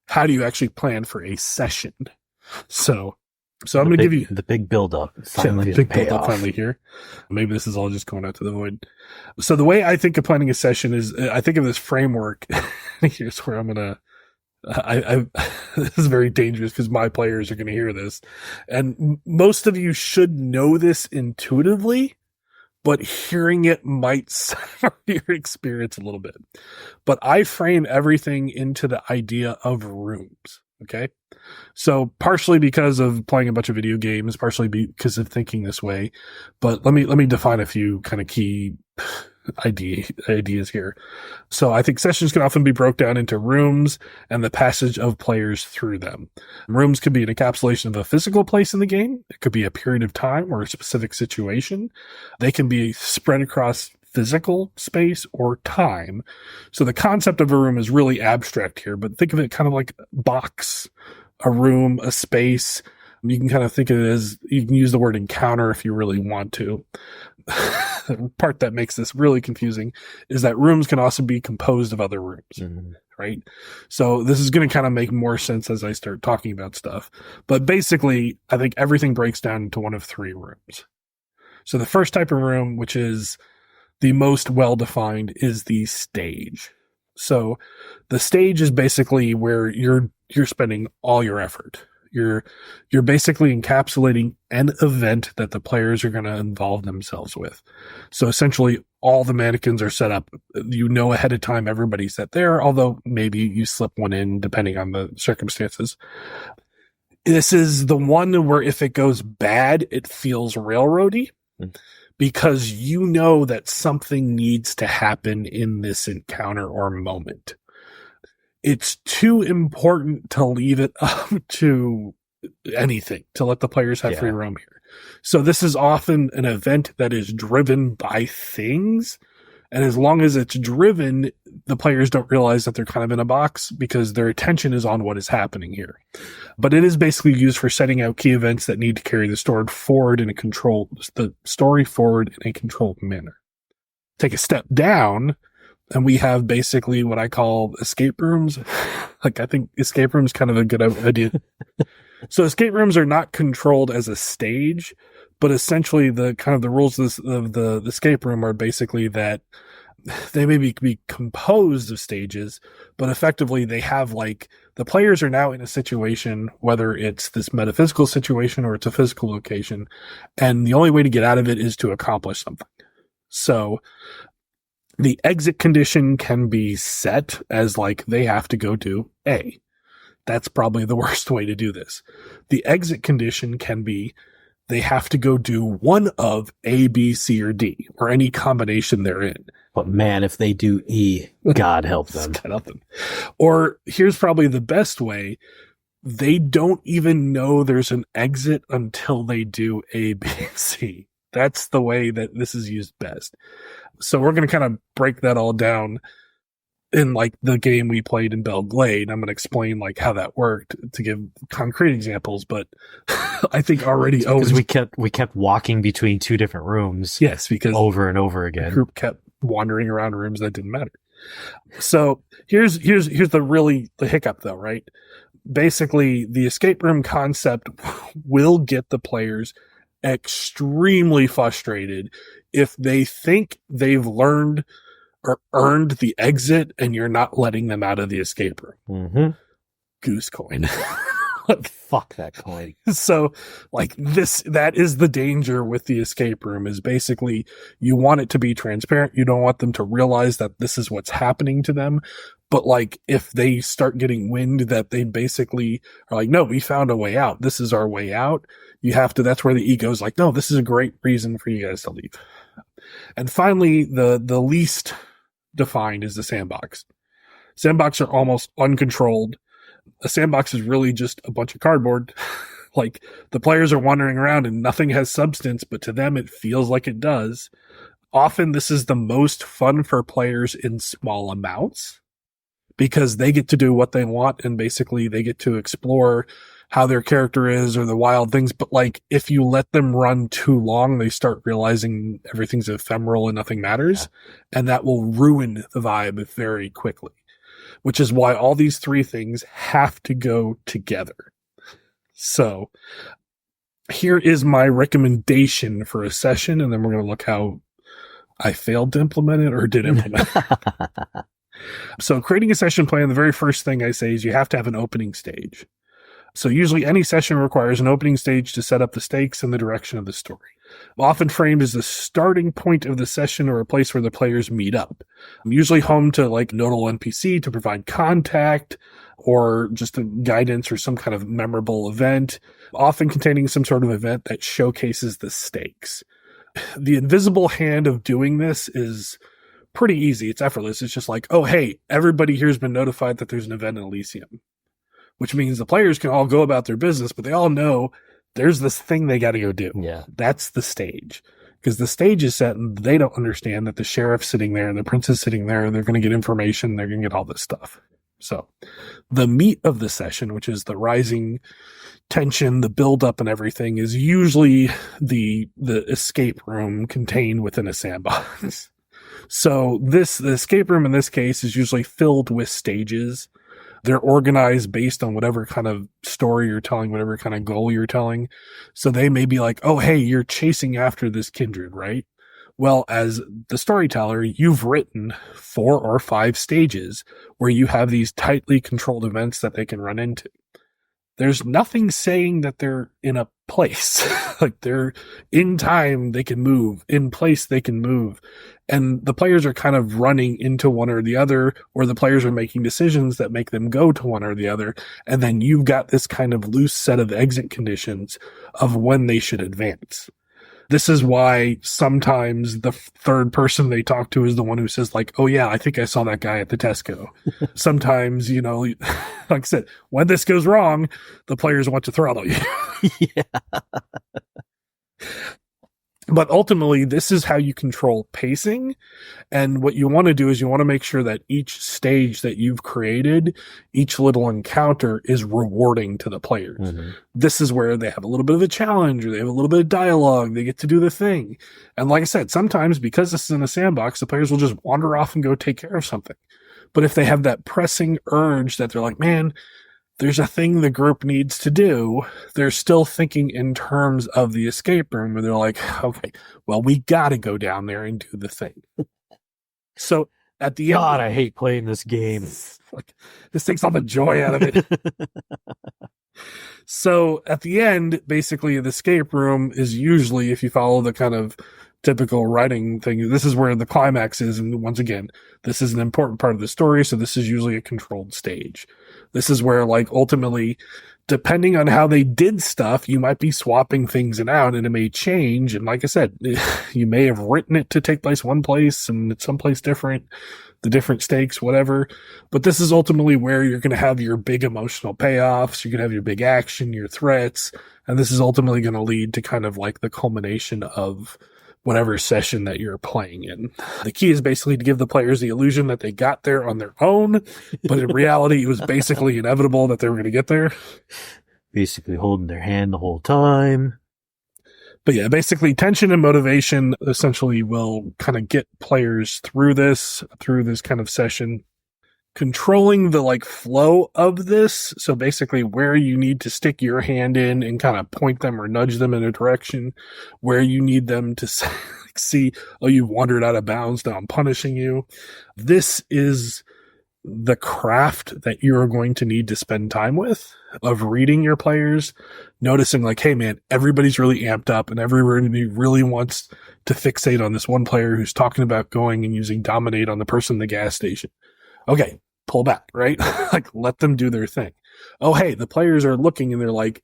Speaker 1: how do you actually plan for a session? So I'm going to give you
Speaker 2: the big build up.
Speaker 1: The big build up finally here. Maybe this is all just going out to the void. So the way I think of planning a session is I think of this framework. Here's where I'm going to, this is very dangerous because my players are going to hear this. And most of you should know this intuitively, but hearing it might sour your experience a little bit. But I frame everything into the idea of rooms. Okay. So partially because of playing a bunch of video games, partially because of thinking this way. But let me define a few kind of key ideas here. So I think sessions can often be broke down into rooms and the passage of players through them. Rooms could be an encapsulation of a physical place in the game. It could be a period of time or a specific situation. They can be spread across physical space or time. So the concept of a room is really abstract here, but think of it kind of like a box, a room, a space, You can kind of think of it as, you can use the word encounter if you really want to. The part that makes this really confusing is that rooms can also be composed of other rooms, right? So this is going to kind of make more sense as I start talking about stuff. But basically, I think everything breaks down into one of three rooms. So the first type of room, which is the most well-defined, is the stage. So the stage is basically where you're spending all your effort. You're basically encapsulating an event that the players are going to involve themselves with. So essentially, all the mannequins are set up. You know ahead of time everybody's set there, although maybe you slip one in depending on the circumstances. This is the one where if it goes bad, it feels railroady because you know that something needs to happen in this encounter or moment. It's too important to leave it up to anything, to let the players have free roam here. So this is often an event that is driven by things. And as long as it's driven, the players don't realize that they're kind of in a box because their attention is on what is happening here. But it is basically used for setting out key events that need to carry the story forward in a controlled manner. Take a step down, and we have basically what I call escape rooms. Like, I think escape rooms kind of a good idea. So escape rooms are not controlled as a stage, but essentially the kind of the rules of the escape room are basically that they may be composed of stages, but effectively they have, like, the players are now in a situation, whether it's this metaphysical situation or it's a physical location, and the only way to get out of it is to accomplish something. So the exit condition can be set as, like, they have to go do A. That's probably the worst way to do this. The exit condition can be they have to go do one of A, B, C, or D, or any combination therein.
Speaker 2: But man, if they do E, God help them.
Speaker 1: God help them. Or here's probably the best way. They don't even know there's an exit until they do A, B, C. That's the way that this is used best. So we're going to kind of break that all down in, like, the game we played in Belglade. I'm going to explain, like, how that worked to give concrete examples, but I think already
Speaker 2: because we kept walking between two different rooms.
Speaker 1: Yes, because
Speaker 2: over and over again.
Speaker 1: The group kept wandering around rooms that didn't matter. So here's the hiccup though, right? Basically, the escape room concept will get the players extremely frustrated if they think they've learned or earned the exit and you're not letting them out of the escape room. Goose coin.
Speaker 2: Fuck that coin.
Speaker 1: So, like, that is the danger with the escape room, is basically you want it to be transparent. You don't want them to realize that this is what's happening to them. But, like, if they start getting wind that they basically are like, no, we found a way out. This is our way out. That's where the ego's like, no, this is a great reason for you guys to leave. And finally, the least defined is the sandbox. Sandbox are almost uncontrolled. A sandbox is really just a bunch of cardboard. Like, the players are wandering around and nothing has substance, but to them it feels like it does. Often this is the most fun for players in small amounts because they get to do what they want and basically they get to explore how their character is or the wild things. But, like, if you let them run too long, they start realizing everything's ephemeral and nothing matters. And that will ruin the vibe very quickly, which is why all these three things have to go together. So here is my recommendation for a session, and then we're going to look how I failed to implement it or did implement it. So creating a session plan, the very first thing I say is you have to have an opening stage. So usually any session requires an opening stage to set up the stakes and the direction of the story. Often framed as the starting point of the session or a place where the players meet up. Usually home to, like, nodal NPC to provide contact or just a guidance or some kind of memorable event, often containing some sort of event that showcases the stakes. The invisible hand of doing this is pretty easy. It's effortless. It's just like, oh, hey, everybody here has been notified that there's an event in Elysium, which means the players can all go about their business, but they all know there's this thing they got to go do.
Speaker 2: Yeah.
Speaker 1: That's the stage. Because the stage is set and they don't understand that the sheriff's sitting there and the prince is sitting there and they're going to get information. They're going to get all this stuff. So the meat of the session, which is the rising tension, the buildup and everything is usually the escape room contained within a sandbox. So the escape room in this case is usually filled with stages. They're organized based on whatever kind of story you're telling, whatever kind of goal you're telling. So they may be like, oh, hey, you're chasing after this kindred, right? Well, as the storyteller, you've written 4 or 5 stages where you have these tightly controlled events that they can run into. There's nothing saying that they're in a place. Like they're in time, they can move. In place, they can move. And the players are kind of running into one or the other, or the players are making decisions that make them go to one or the other. And then you've got this kind of loose set of exit conditions of when they should advance. This is why sometimes the third person they talk to is the one who says like, oh yeah, I think I saw that guy at the Tesco. Sometimes, you know, like I said, when this goes wrong, the players want to throttle you.
Speaker 2: Yeah.
Speaker 1: But ultimately, this is how you control pacing. And what you want to do is you want to make sure that each stage that you've created, each little encounter is rewarding to the players. Mm-hmm. This is where they have a little bit of a challenge or they have a little bit of dialogue. They get to do the thing. And like I said, sometimes because this is in a sandbox, the players will just wander off and go take care of something. But if they have that pressing urge that they're like, man, there's a thing the group needs to do, they're still thinking in terms of the escape room, and they're like, okay, well, we got to go down there and do the thing. So at the end,
Speaker 2: God, I hate playing this game.
Speaker 1: Like, this takes all the joy out of it. So at the end, basically, the escape room is usually, if you follow the kind of typical writing thing, this is where the climax is. And once again, this is an important part of the story. So this is usually a controlled stage. This is where, like, ultimately, depending on how they did stuff, you might be swapping things out and it may change. And like I said, you may have written it to take place one place and it's someplace different, the different stakes, whatever. But this is ultimately where you're going to have your big emotional payoffs. You're going to have your big action, your threats. And this is ultimately going to lead to kind of like the culmination of whatever session that you're playing in. The key is basically to give the players the illusion that they got there on their own, but in reality, it was basically inevitable that they were going to get there.
Speaker 2: Basically holding their hand the whole time.
Speaker 1: But yeah, basically tension and motivation essentially will kind of get players through this kind of session. Controlling the like flow of this, so basically where you need to stick your hand in and kind of point them or nudge them in a direction, where you need them to see, oh, you've wandered out of bounds, now I'm punishing you. This is the craft that you're going to need to spend time with, of reading your players, noticing like, hey man, everybody's really amped up and everybody really wants to fixate on this one player who's talking about going and using dominate on the person in the gas station. Okay, pull back, right? Like, let them do their thing. Oh, hey, the players are looking and they're like,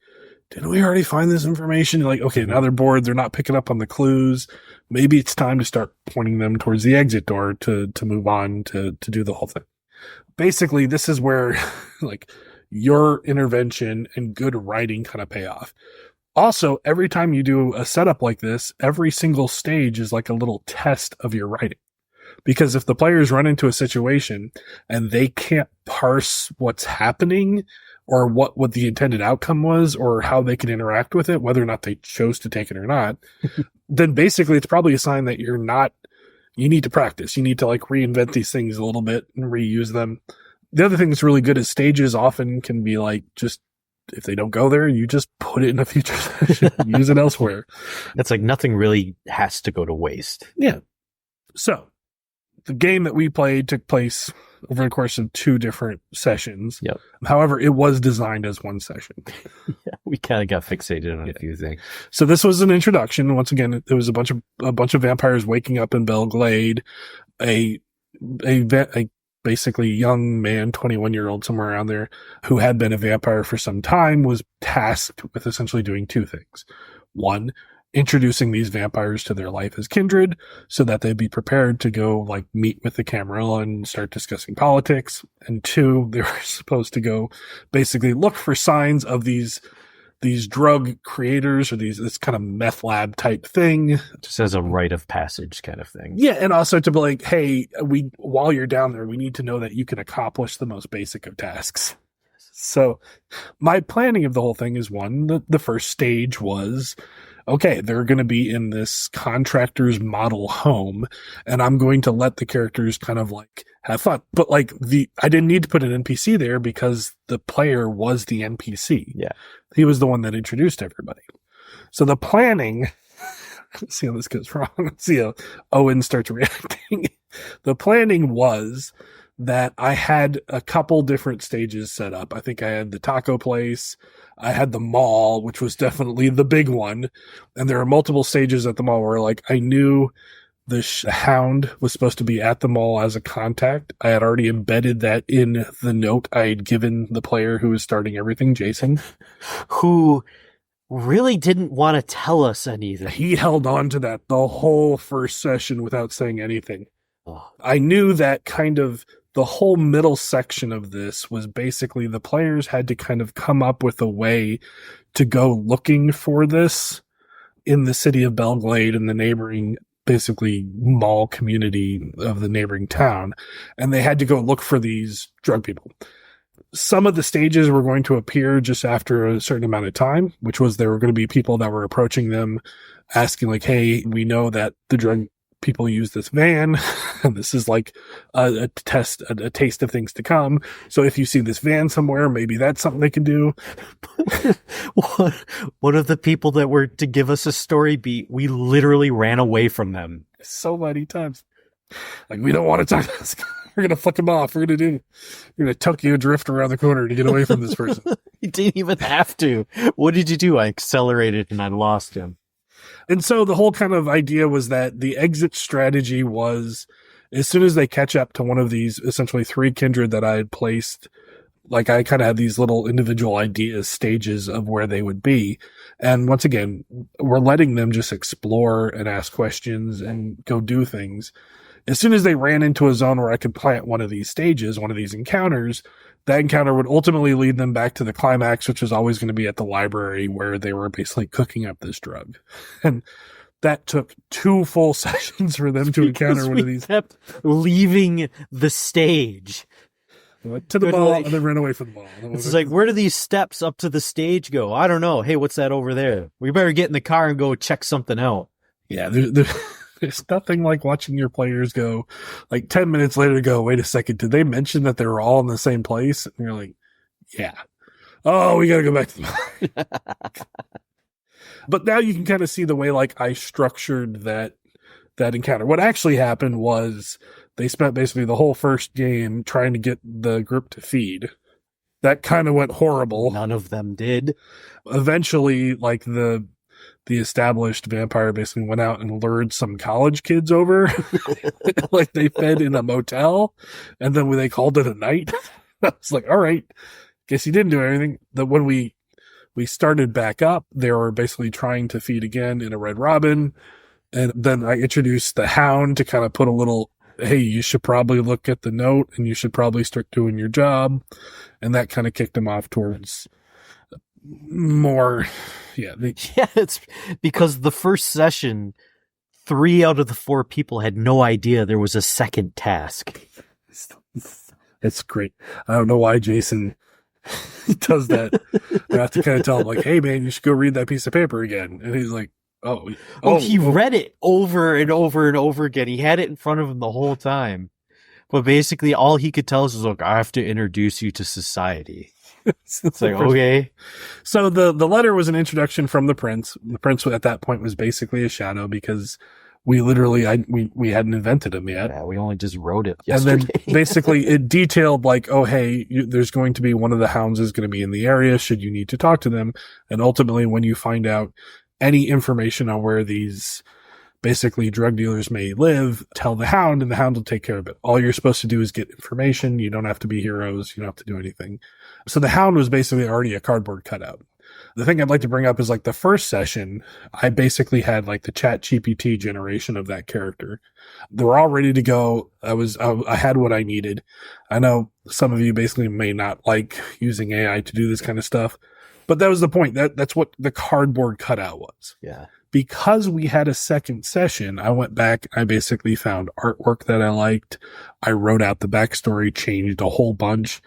Speaker 1: didn't we already find this information? You're like, okay, now they're bored. They're not picking up on the clues. Maybe it's time to start pointing them towards the exit door to move on to do the whole thing. Basically, this is where like your intervention and good writing kind of pay off. Also, every time you do a setup like this, every single stage is like a little test of your writing. Because if the players run into a situation and they can't parse what's happening or what the intended outcome was or how they can interact with it, whether or not they chose to take it or not, then basically it's probably a sign that you need to practice. You need to like reinvent these things a little bit and reuse them. The other thing that's really good is stages often can be like, just if they don't go there, you just put it in a future session, use it elsewhere.
Speaker 2: That's like nothing really has to go to waste.
Speaker 1: Yeah. So the game that we played took place over the course of 2 different sessions.
Speaker 2: Yep.
Speaker 1: However, it was designed as one session.
Speaker 2: Yeah, we kind of got fixated on a few things.
Speaker 1: So this was an introduction. Once again, it was a bunch of vampires waking up in Belglade. A basically young man, 21-year-old, somewhere around there, who had been a vampire for some time, was tasked with essentially doing 2 things. 1, introducing these vampires to their life as kindred so that they'd be prepared to go like meet with the Camarilla and start discussing politics. And 2, they were supposed to go basically look for signs of these drug creators or this kind of meth lab type thing.
Speaker 2: Just as a rite of passage kind of thing.
Speaker 1: Yeah. And also to be like, hey, while you're down there, we need to know that you can accomplish the most basic of tasks. So my planning of the whole thing is the first stage was, okay, they're going to be in this contractor's model home, and I'm going to let the characters kind of like have fun. But like I didn't need to put an NPC there because the player was the NPC.
Speaker 2: Yeah.
Speaker 1: He was the one that introduced everybody. So the planning, see how this goes wrong. See how Owen starts reacting. The planning was that I had a couple different stages set up. I think I had the taco place. I had the mall, which was definitely the big one. And there are multiple stages at the mall where like I knew the hound was supposed to be at the mall as a contact. I had already embedded that in the note I had given the player who was starting everything, Jason.
Speaker 2: Who really didn't want to tell us anything.
Speaker 1: He held on to that the whole first session without saying anything.
Speaker 2: Oh.
Speaker 1: I knew that kind of the whole middle section of this was basically the players had to kind of come up with a way to go looking for this in the city of Belglade and the neighboring, basically, mall community of the neighboring town. And they had to go look for these drug people. Some of the stages were going to appear just after a certain amount of time, which was there were going to be people that were approaching them asking like, hey, we know that the drug people use this van, and this is like a taste of things to come. So if you see this van somewhere, maybe that's something they can do.
Speaker 2: One of the people that were to give us a story beat, we literally ran away from them
Speaker 1: so many times. Like, we don't want to talk to this guy. We're going to flick him off. We're going to Tokyo drift around the corner to get away from this person.
Speaker 2: You didn't even have to. What did you do? I accelerated and I lost him.
Speaker 1: And so the whole kind of idea was that the exit strategy was as soon as they catch up to one of these essentially 3 kindred that I had placed, like I kind of had these little individual ideas, stages of where they would be. And once again, we're letting them just explore and ask questions and go do things. As soon as they ran into a zone where I could plant one of these stages, one of these encounters, that encounter would ultimately lead them back to the climax, which was always going to be at the library where they were basically cooking up this drug. And that took 2 full sessions for them to encounter one of these.
Speaker 2: Kept leaving the stage.
Speaker 1: They went to the mall and then ran away from the mall.
Speaker 2: It's like, where do these steps up to the stage go? I don't know. Hey, what's that over there? We better get in the car and go check something out.
Speaker 1: Yeah, there's nothing like watching your players go, like 10 minutes later go, wait a second, did they mention that they were all in the same place? And you're like, yeah. Oh, we got to go back to the But now you can kind of see the way like I structured that encounter. What actually happened was they spent basically the whole first game trying to get the group to feed. That kind of went horrible.
Speaker 2: None of them did.
Speaker 1: Eventually, like the established vampire basically went out and lured some college kids over. Like they fed in a motel, and then when they called it a night, I was like, all right, guess you didn't do anything. That when we started back up, they were basically trying to feed again in a Red Robin. And then I introduced the Hound to kind of put a little, hey, you should probably look at the note and you should probably start doing your job. And that kind of kicked them off towards more. Yeah.
Speaker 2: It's because the first session, 3 out of the 4 people had no idea there was a second task.
Speaker 1: It's great. I don't know why Jason does that. I have to kind of tell him like, hey man, you should go read that piece of paper again. And he's like, he read it over and over and over again. He had it in front of him the whole time. But basically all he could tell us is, look, I have to introduce you to society. It's like, okay. So the letter was an introduction from the prince. The prince at that point was basically a shadow because we literally, we hadn't invented him yet. Yeah, we only just wrote it yesterday. And then basically it detailed like, oh, hey, there's going to be one of the hounds is going to be in the area. Should you need to talk to them? And ultimately when you find out any information on where these basically drug dealers may live, tell the Hound and the Hound will take care of it. All you're supposed to do is get information. You don't have to be heroes. You don't have to do anything. So the Hound was basically already a cardboard cutout. The thing I'd like to bring up is like the first session, I basically had like the Chat GPT generation of that character. They were all ready to go. I had what I needed. I know some of you basically may not like using AI to do this kind of stuff, but that was the point. That's what the cardboard cutout was. Yeah. Because we had a second session, I went back. I basically found artwork that I liked. I wrote out the backstory, changed a whole bunch.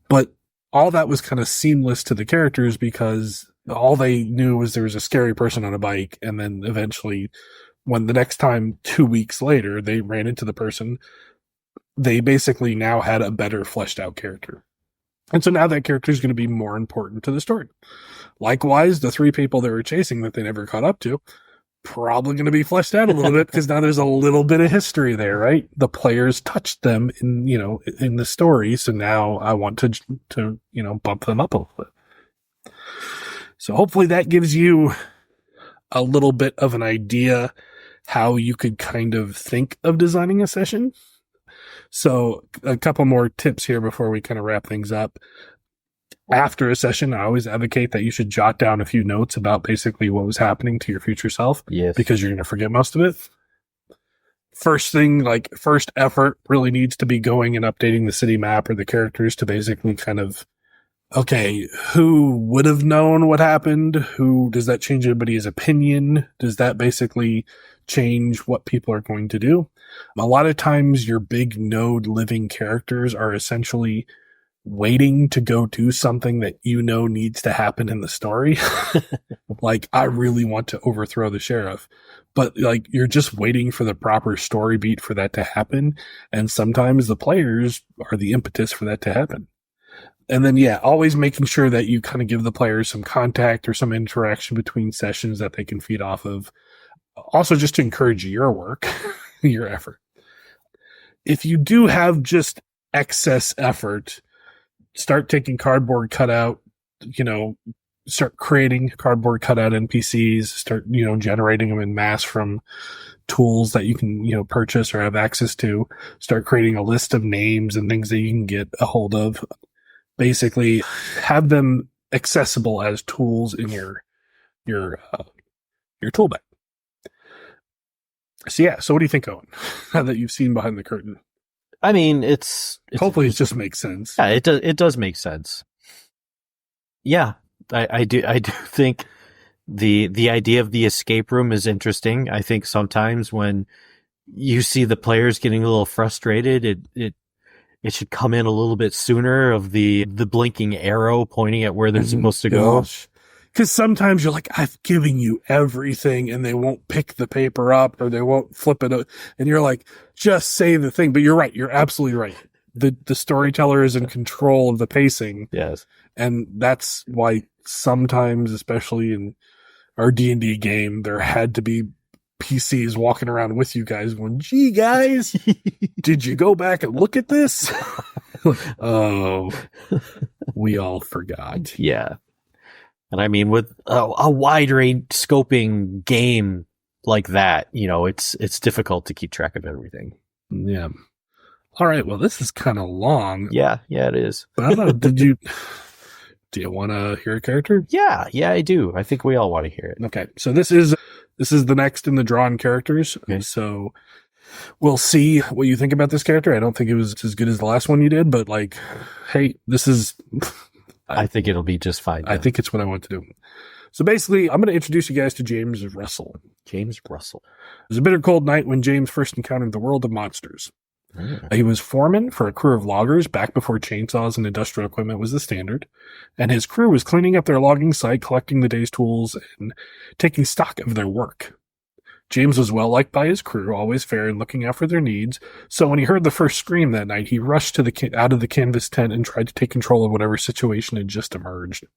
Speaker 1: But all that was kind of seamless to the characters because all they knew was there was a scary person on a bike. And then eventually, when the next time 2 weeks later they ran into the person, they basically now had a better fleshed out character. And so now that character is going to be more important to the story. Likewise, the 3 people they were chasing that they never caught up to, probably going to be fleshed out a little bit because now there's a little bit of history there, right? The players touched them in the story. So now I want to bump them up a little bit. So hopefully that gives you a little bit of an idea how you could kind of think of designing a session. So a couple more tips here before we kind of wrap things up. After a session, I always advocate that you should jot down a few notes about basically what was happening to your future self.
Speaker 2: Yes.
Speaker 1: Because you're going to forget most of it. First thing, like first effort really needs to be going and updating the city map or the characters to basically kind of, okay, who would have known what happened? Who does that change anybody's opinion? Does that basically change what people are going to do? A lot of times your big node living characters are essentially waiting to go do something that needs to happen in the story. Like, I really want to overthrow the sheriff, but like you're just waiting for the proper story beat for that to happen. And sometimes the players are the impetus for that to happen. And then, always making sure that you kind of give the players some contact or some interaction between sessions that they can feed off of. Also, just to encourage your work, your effort. If you do have just excess effort, start taking cardboard cutout, start creating cardboard cutout NPCs, start, generating them in mass from tools that you can, purchase or have access to. Start creating a list of names and things that you can get a hold of. Basically, have them accessible as tools in your tool bag. So what do you think, Owen? Now that you've seen behind the curtain,
Speaker 2: I mean, it's
Speaker 1: hopefully it just makes sense.
Speaker 2: Yeah, it does make sense. Yeah, I do think the idea of the escape room is interesting. I think sometimes when you see the players getting a little frustrated, it should come in a little bit sooner of the blinking arrow pointing at where they're supposed to go.
Speaker 1: Because sometimes you're like, I've given you everything and they won't pick the paper up or they won't flip it up. And you're like, just say the thing. But you're right. You're absolutely right. The storyteller is in control of the pacing.
Speaker 2: Yes.
Speaker 1: And that's why sometimes, especially in our D&D game, there had to be PCs walking around with you guys going, gee, guys, did you go back and look at this? Oh, we all forgot.
Speaker 2: Yeah. And I mean, with a wide range scoping game like that, it's difficult to keep track of everything.
Speaker 1: Yeah. All right. Well, this is kind of long.
Speaker 2: Yeah, it is.
Speaker 1: But I don't know. Do you want to hear a character?
Speaker 2: Yeah, I do. I think we all want to hear it.
Speaker 1: Okay. So this is the next in the drawn characters. Okay. So we'll see what you think about this character. I don't think it was as good as the last one you did, but like, hey, this is...
Speaker 2: I think it'll be just fine.
Speaker 1: I think it's what I want to do. So basically, I'm going to introduce you guys to James Russell.
Speaker 2: James Russell.
Speaker 1: It was a bitter cold night when James first encountered the world of monsters. He was foreman for a crew of loggers back before chainsaws and industrial equipment was the standard, and his crew was cleaning up their logging site, collecting the day's tools, and taking stock of their work. James was well liked by his crew, always fair and looking out for their needs, so when he heard the first scream that night, he rushed to out of the canvas tent and tried to take control of whatever situation had just emerged.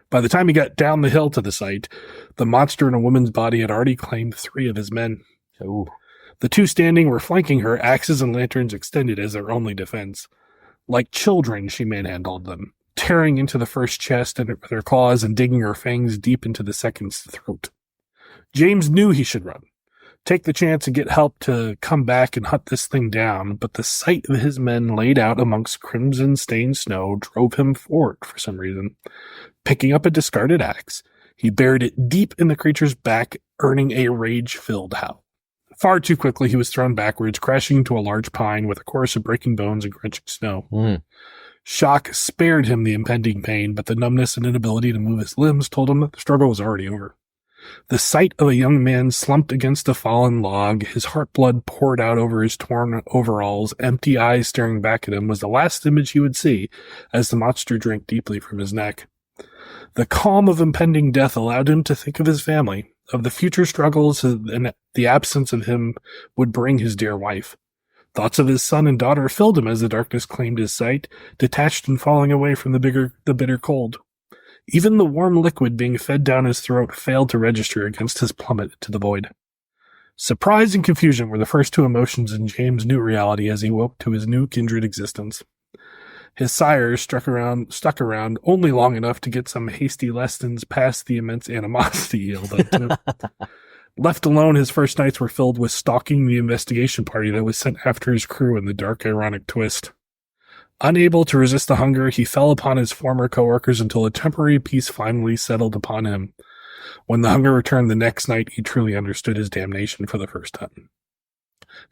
Speaker 1: By the time he got down the hill to the site, the monster in a woman's body had already claimed 3 of his men.
Speaker 2: Ooh.
Speaker 1: The 2 standing were flanking her, axes and lanterns extended as their only defense. Like children, she manhandled them, tearing into the first chest with her claws and digging her fangs deep into the second's throat. James knew he should run, take the chance and get help to come back and hunt this thing down, but the sight of his men laid out amongst crimson-stained snow drove him forward for some reason. Picking up a discarded axe, he buried it deep in the creature's back, earning a rage-filled howl. Far too quickly, he was thrown backwards, crashing into a large pine with a chorus of breaking bones and crunching snow. Shock spared him the impending pain, but the numbness and inability to move his limbs told him that the struggle was already over. The sight of a young man slumped against a fallen log, his heart blood poured out over his torn overalls, empty eyes staring back at him, was the last image he would see as the monster drank deeply from his neck. The calm of impending death allowed him to think of his family, of the future struggles and the absence of him would bring his dear wife. Thoughts of his son and daughter filled him as the darkness claimed his sight, detached and falling away from the bitter cold. Even the warm liquid being fed down his throat failed to register against his plummet to the void. Surprise and confusion were the first two emotions in James' new reality as he woke to his new kindred existence. His sires stuck around only long enough to get some hasty lessons past the immense animosity he held up to. Left alone, his first nights were filled with stalking the investigation party that was sent after his crew in the dark, ironic twist. Unable to resist the hunger, he fell upon his former coworkers until a temporary peace finally settled upon him. When the hunger returned the next night, he truly understood his damnation for the first time.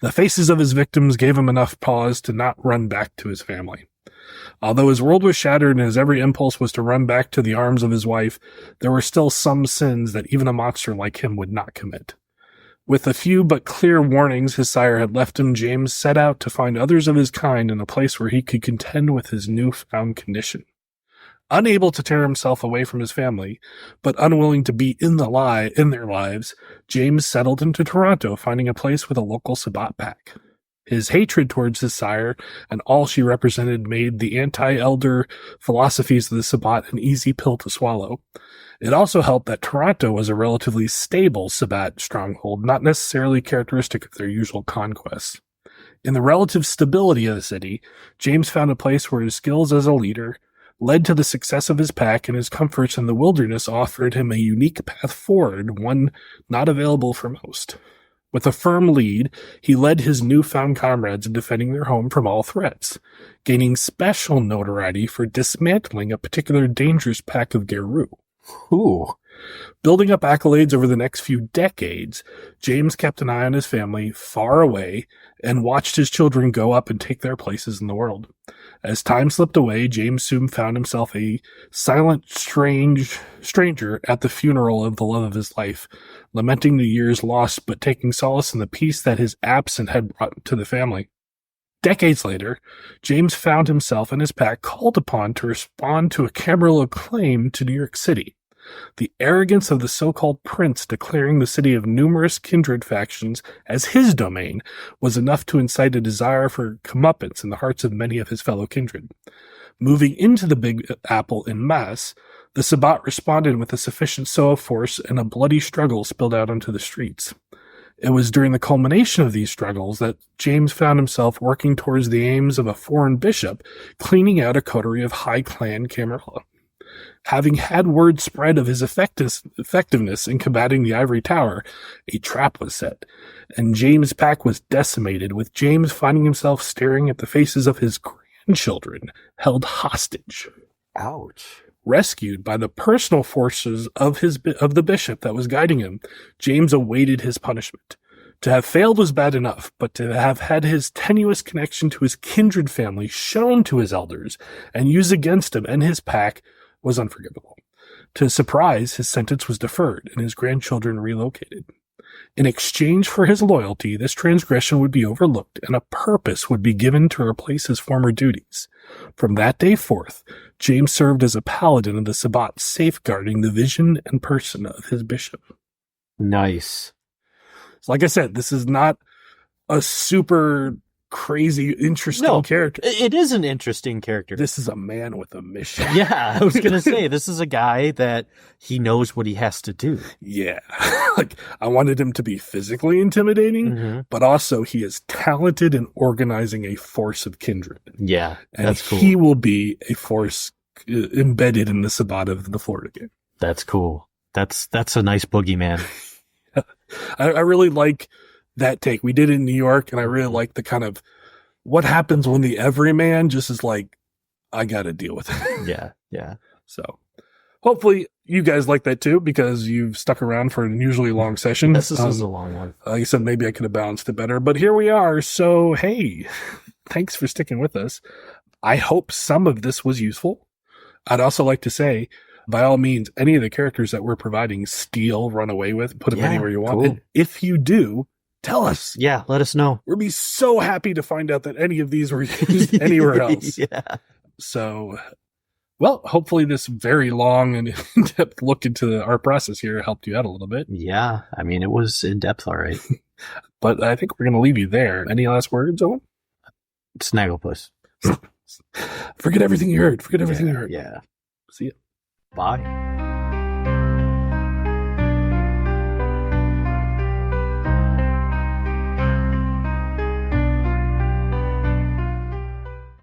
Speaker 1: The faces of his victims gave him enough pause to not run back to his family. Although his world was shattered and his every impulse was to run back to the arms of his wife, there were still some sins that even a monster like him would not commit. With a few but clear warnings his sire had left him, James set out to find others of his kind in a place where he could contend with his newfound condition. Unable to tear himself away from his family, but unwilling to be in their lives, James settled into Toronto, finding a place with a local Sabbat pack. His hatred towards his sire and all she represented made the anti-elder philosophies of the Sabbat an easy pill to swallow. It also helped that Toronto was a relatively stable Sabbat stronghold, not necessarily characteristic of their usual conquests. In the relative stability of the city, James found a place where his skills as a leader led to the success of his pack, and his comforts in the wilderness offered him a unique path forward, one not available for most. With a firm lead, he led his newfound comrades in defending their home from all threats, gaining special notoriety for dismantling a particular dangerous pack of Geru.
Speaker 2: Ooh.
Speaker 1: Building up accolades over the next few decades, James kept an eye on his family far away and watched his children go up and take their places in the world. As time slipped away, James soon found himself a silent, stranger at the funeral of the love of his life, lamenting the years lost but taking solace in the peace that his absence had brought to the family. Decades later, James found himself and his pack called upon to respond to a cameral acclaim to New York City. The arrogance of the so-called prince declaring the city of numerous kindred factions as his domain was enough to incite a desire for comeuppance in the hearts of many of his fellow kindred. Moving into the Big Apple en masse, the Sabbat responded with a sufficient show of force, and a bloody struggle spilled out onto the streets. It was during the culmination of these struggles that James found himself working towards the aims of a foreign bishop, cleaning out a coterie of high clan Camarilla. Having had word spread of his effectiveness in combating the Ivory Tower, a trap was set, and James' pack was decimated, with James finding himself staring at the faces of his grandchildren held hostage.
Speaker 2: Ouch.
Speaker 1: Rescued by the personal forces of the bishop that was guiding him, James awaited his punishment. To have failed was bad enough, but to have had his tenuous connection to his kindred family shown to his elders and used against him and his pack was unforgivable. To his surprise, his sentence was deferred and his grandchildren relocated. In exchange for his loyalty, this transgression would be overlooked and a purpose would be given to replace his former duties. From that day forth, James served as a paladin of the Sabbat, safeguarding the vision and person of his bishop.
Speaker 2: Nice.
Speaker 1: So like I said, this is not a super crazy, interesting character.
Speaker 2: It is an interesting character.
Speaker 1: This is a man with a mission.
Speaker 2: Yeah, I was going to say, this is a guy that he knows what he has to do.
Speaker 1: Yeah. Like, I wanted him to be physically intimidating, but also he is talented in organizing a force of kindred.
Speaker 2: Yeah,
Speaker 1: and
Speaker 2: that's cool.
Speaker 1: He will be a force embedded in the Sabbat of the Florida game.
Speaker 2: That's cool. That's a nice boogeyman.
Speaker 1: I really like that take. We did it in New York, and I really like the kind of what happens when the everyman just is like, I got to deal with it.
Speaker 2: Yeah.
Speaker 1: So hopefully you guys like that too, because you've stuck around for an unusually long session.
Speaker 2: This is a long one.
Speaker 1: Like I said, maybe I could have balanced it better, but here we are. So, hey, thanks for sticking with us. I hope some of this was useful. I'd also like to say, by all means, any of the characters that we're providing, steal, run away with, put them anywhere you want. Cool. And if you do, tell us.
Speaker 2: Yeah, let us know.
Speaker 1: We'll be so happy to find out that any of these were used anywhere else.
Speaker 2: Yeah.
Speaker 1: So, well, hopefully this very long and in-depth look into our process here helped you out a little bit.
Speaker 2: Yeah, I mean, it was in-depth, all right.
Speaker 1: But I think we're going to leave you there. Any last words, Owen?
Speaker 2: Snagglepuss.
Speaker 1: Forget everything you heard. Forget everything you heard.
Speaker 2: Yeah.
Speaker 1: See ya.
Speaker 2: Bye.